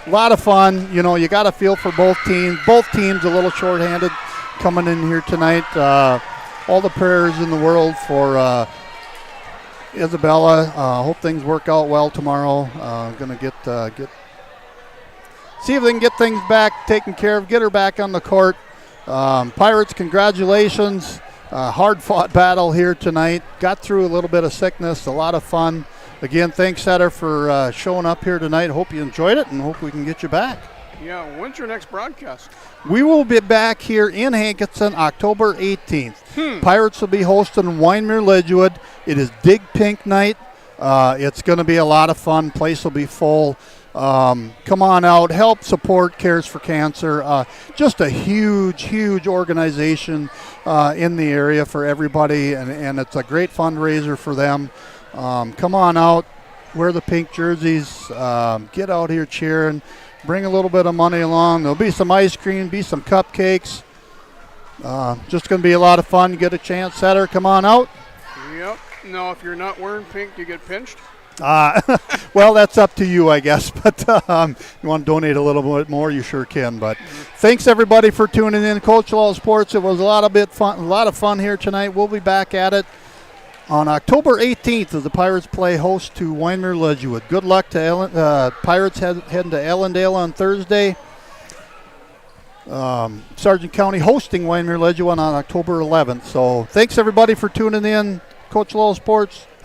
A lot of fun. You know, you got to feel for both teams. Both teams a little shorthanded coming in here tonight. All the prayers in the world for Isabella. Hope things work out well tomorrow. Going to see if they can get things back taken care of, get her back on the court. Pirates, congratulations. Hard-fought battle here tonight. Got through a little bit of sickness, a lot of fun. Again, thanks, Setter, for showing up here tonight. Hope you enjoyed it and hope we can get you back. Yeah, when's your next broadcast? We will be back here in Hankinson October 18th. Pirates will be hosting Wyndmere Ledgewood. It is Dig Pink night. It's going to be a lot of fun. Place will be full. Come on out, help support Cares for Cancer. Just a huge organization in the area for everybody, and it's a great fundraiser for them. Come on out, wear the pink jerseys, get out here cheering, bring a little bit of money along. There'll be some ice cream, be some cupcakes. Just going to be a lot of fun. Get a chance, Setter, come on out. Yep. Now, if you're not wearing pink, you get pinched? Well, that's up to you, I guess. But you want to donate a little bit more, you sure can. But thanks, everybody, for tuning in. Coach Loll Sports. It was a lot of fun here tonight. We'll be back at it on October 18th as the Pirates play host to Wyndmere Ledgewood. Good luck to Pirates heading to Ellendale on Thursday. Sargent County hosting Wyndmere Ledgewood on October 11th. So thanks, everybody, for tuning in. Coach Loll Sports.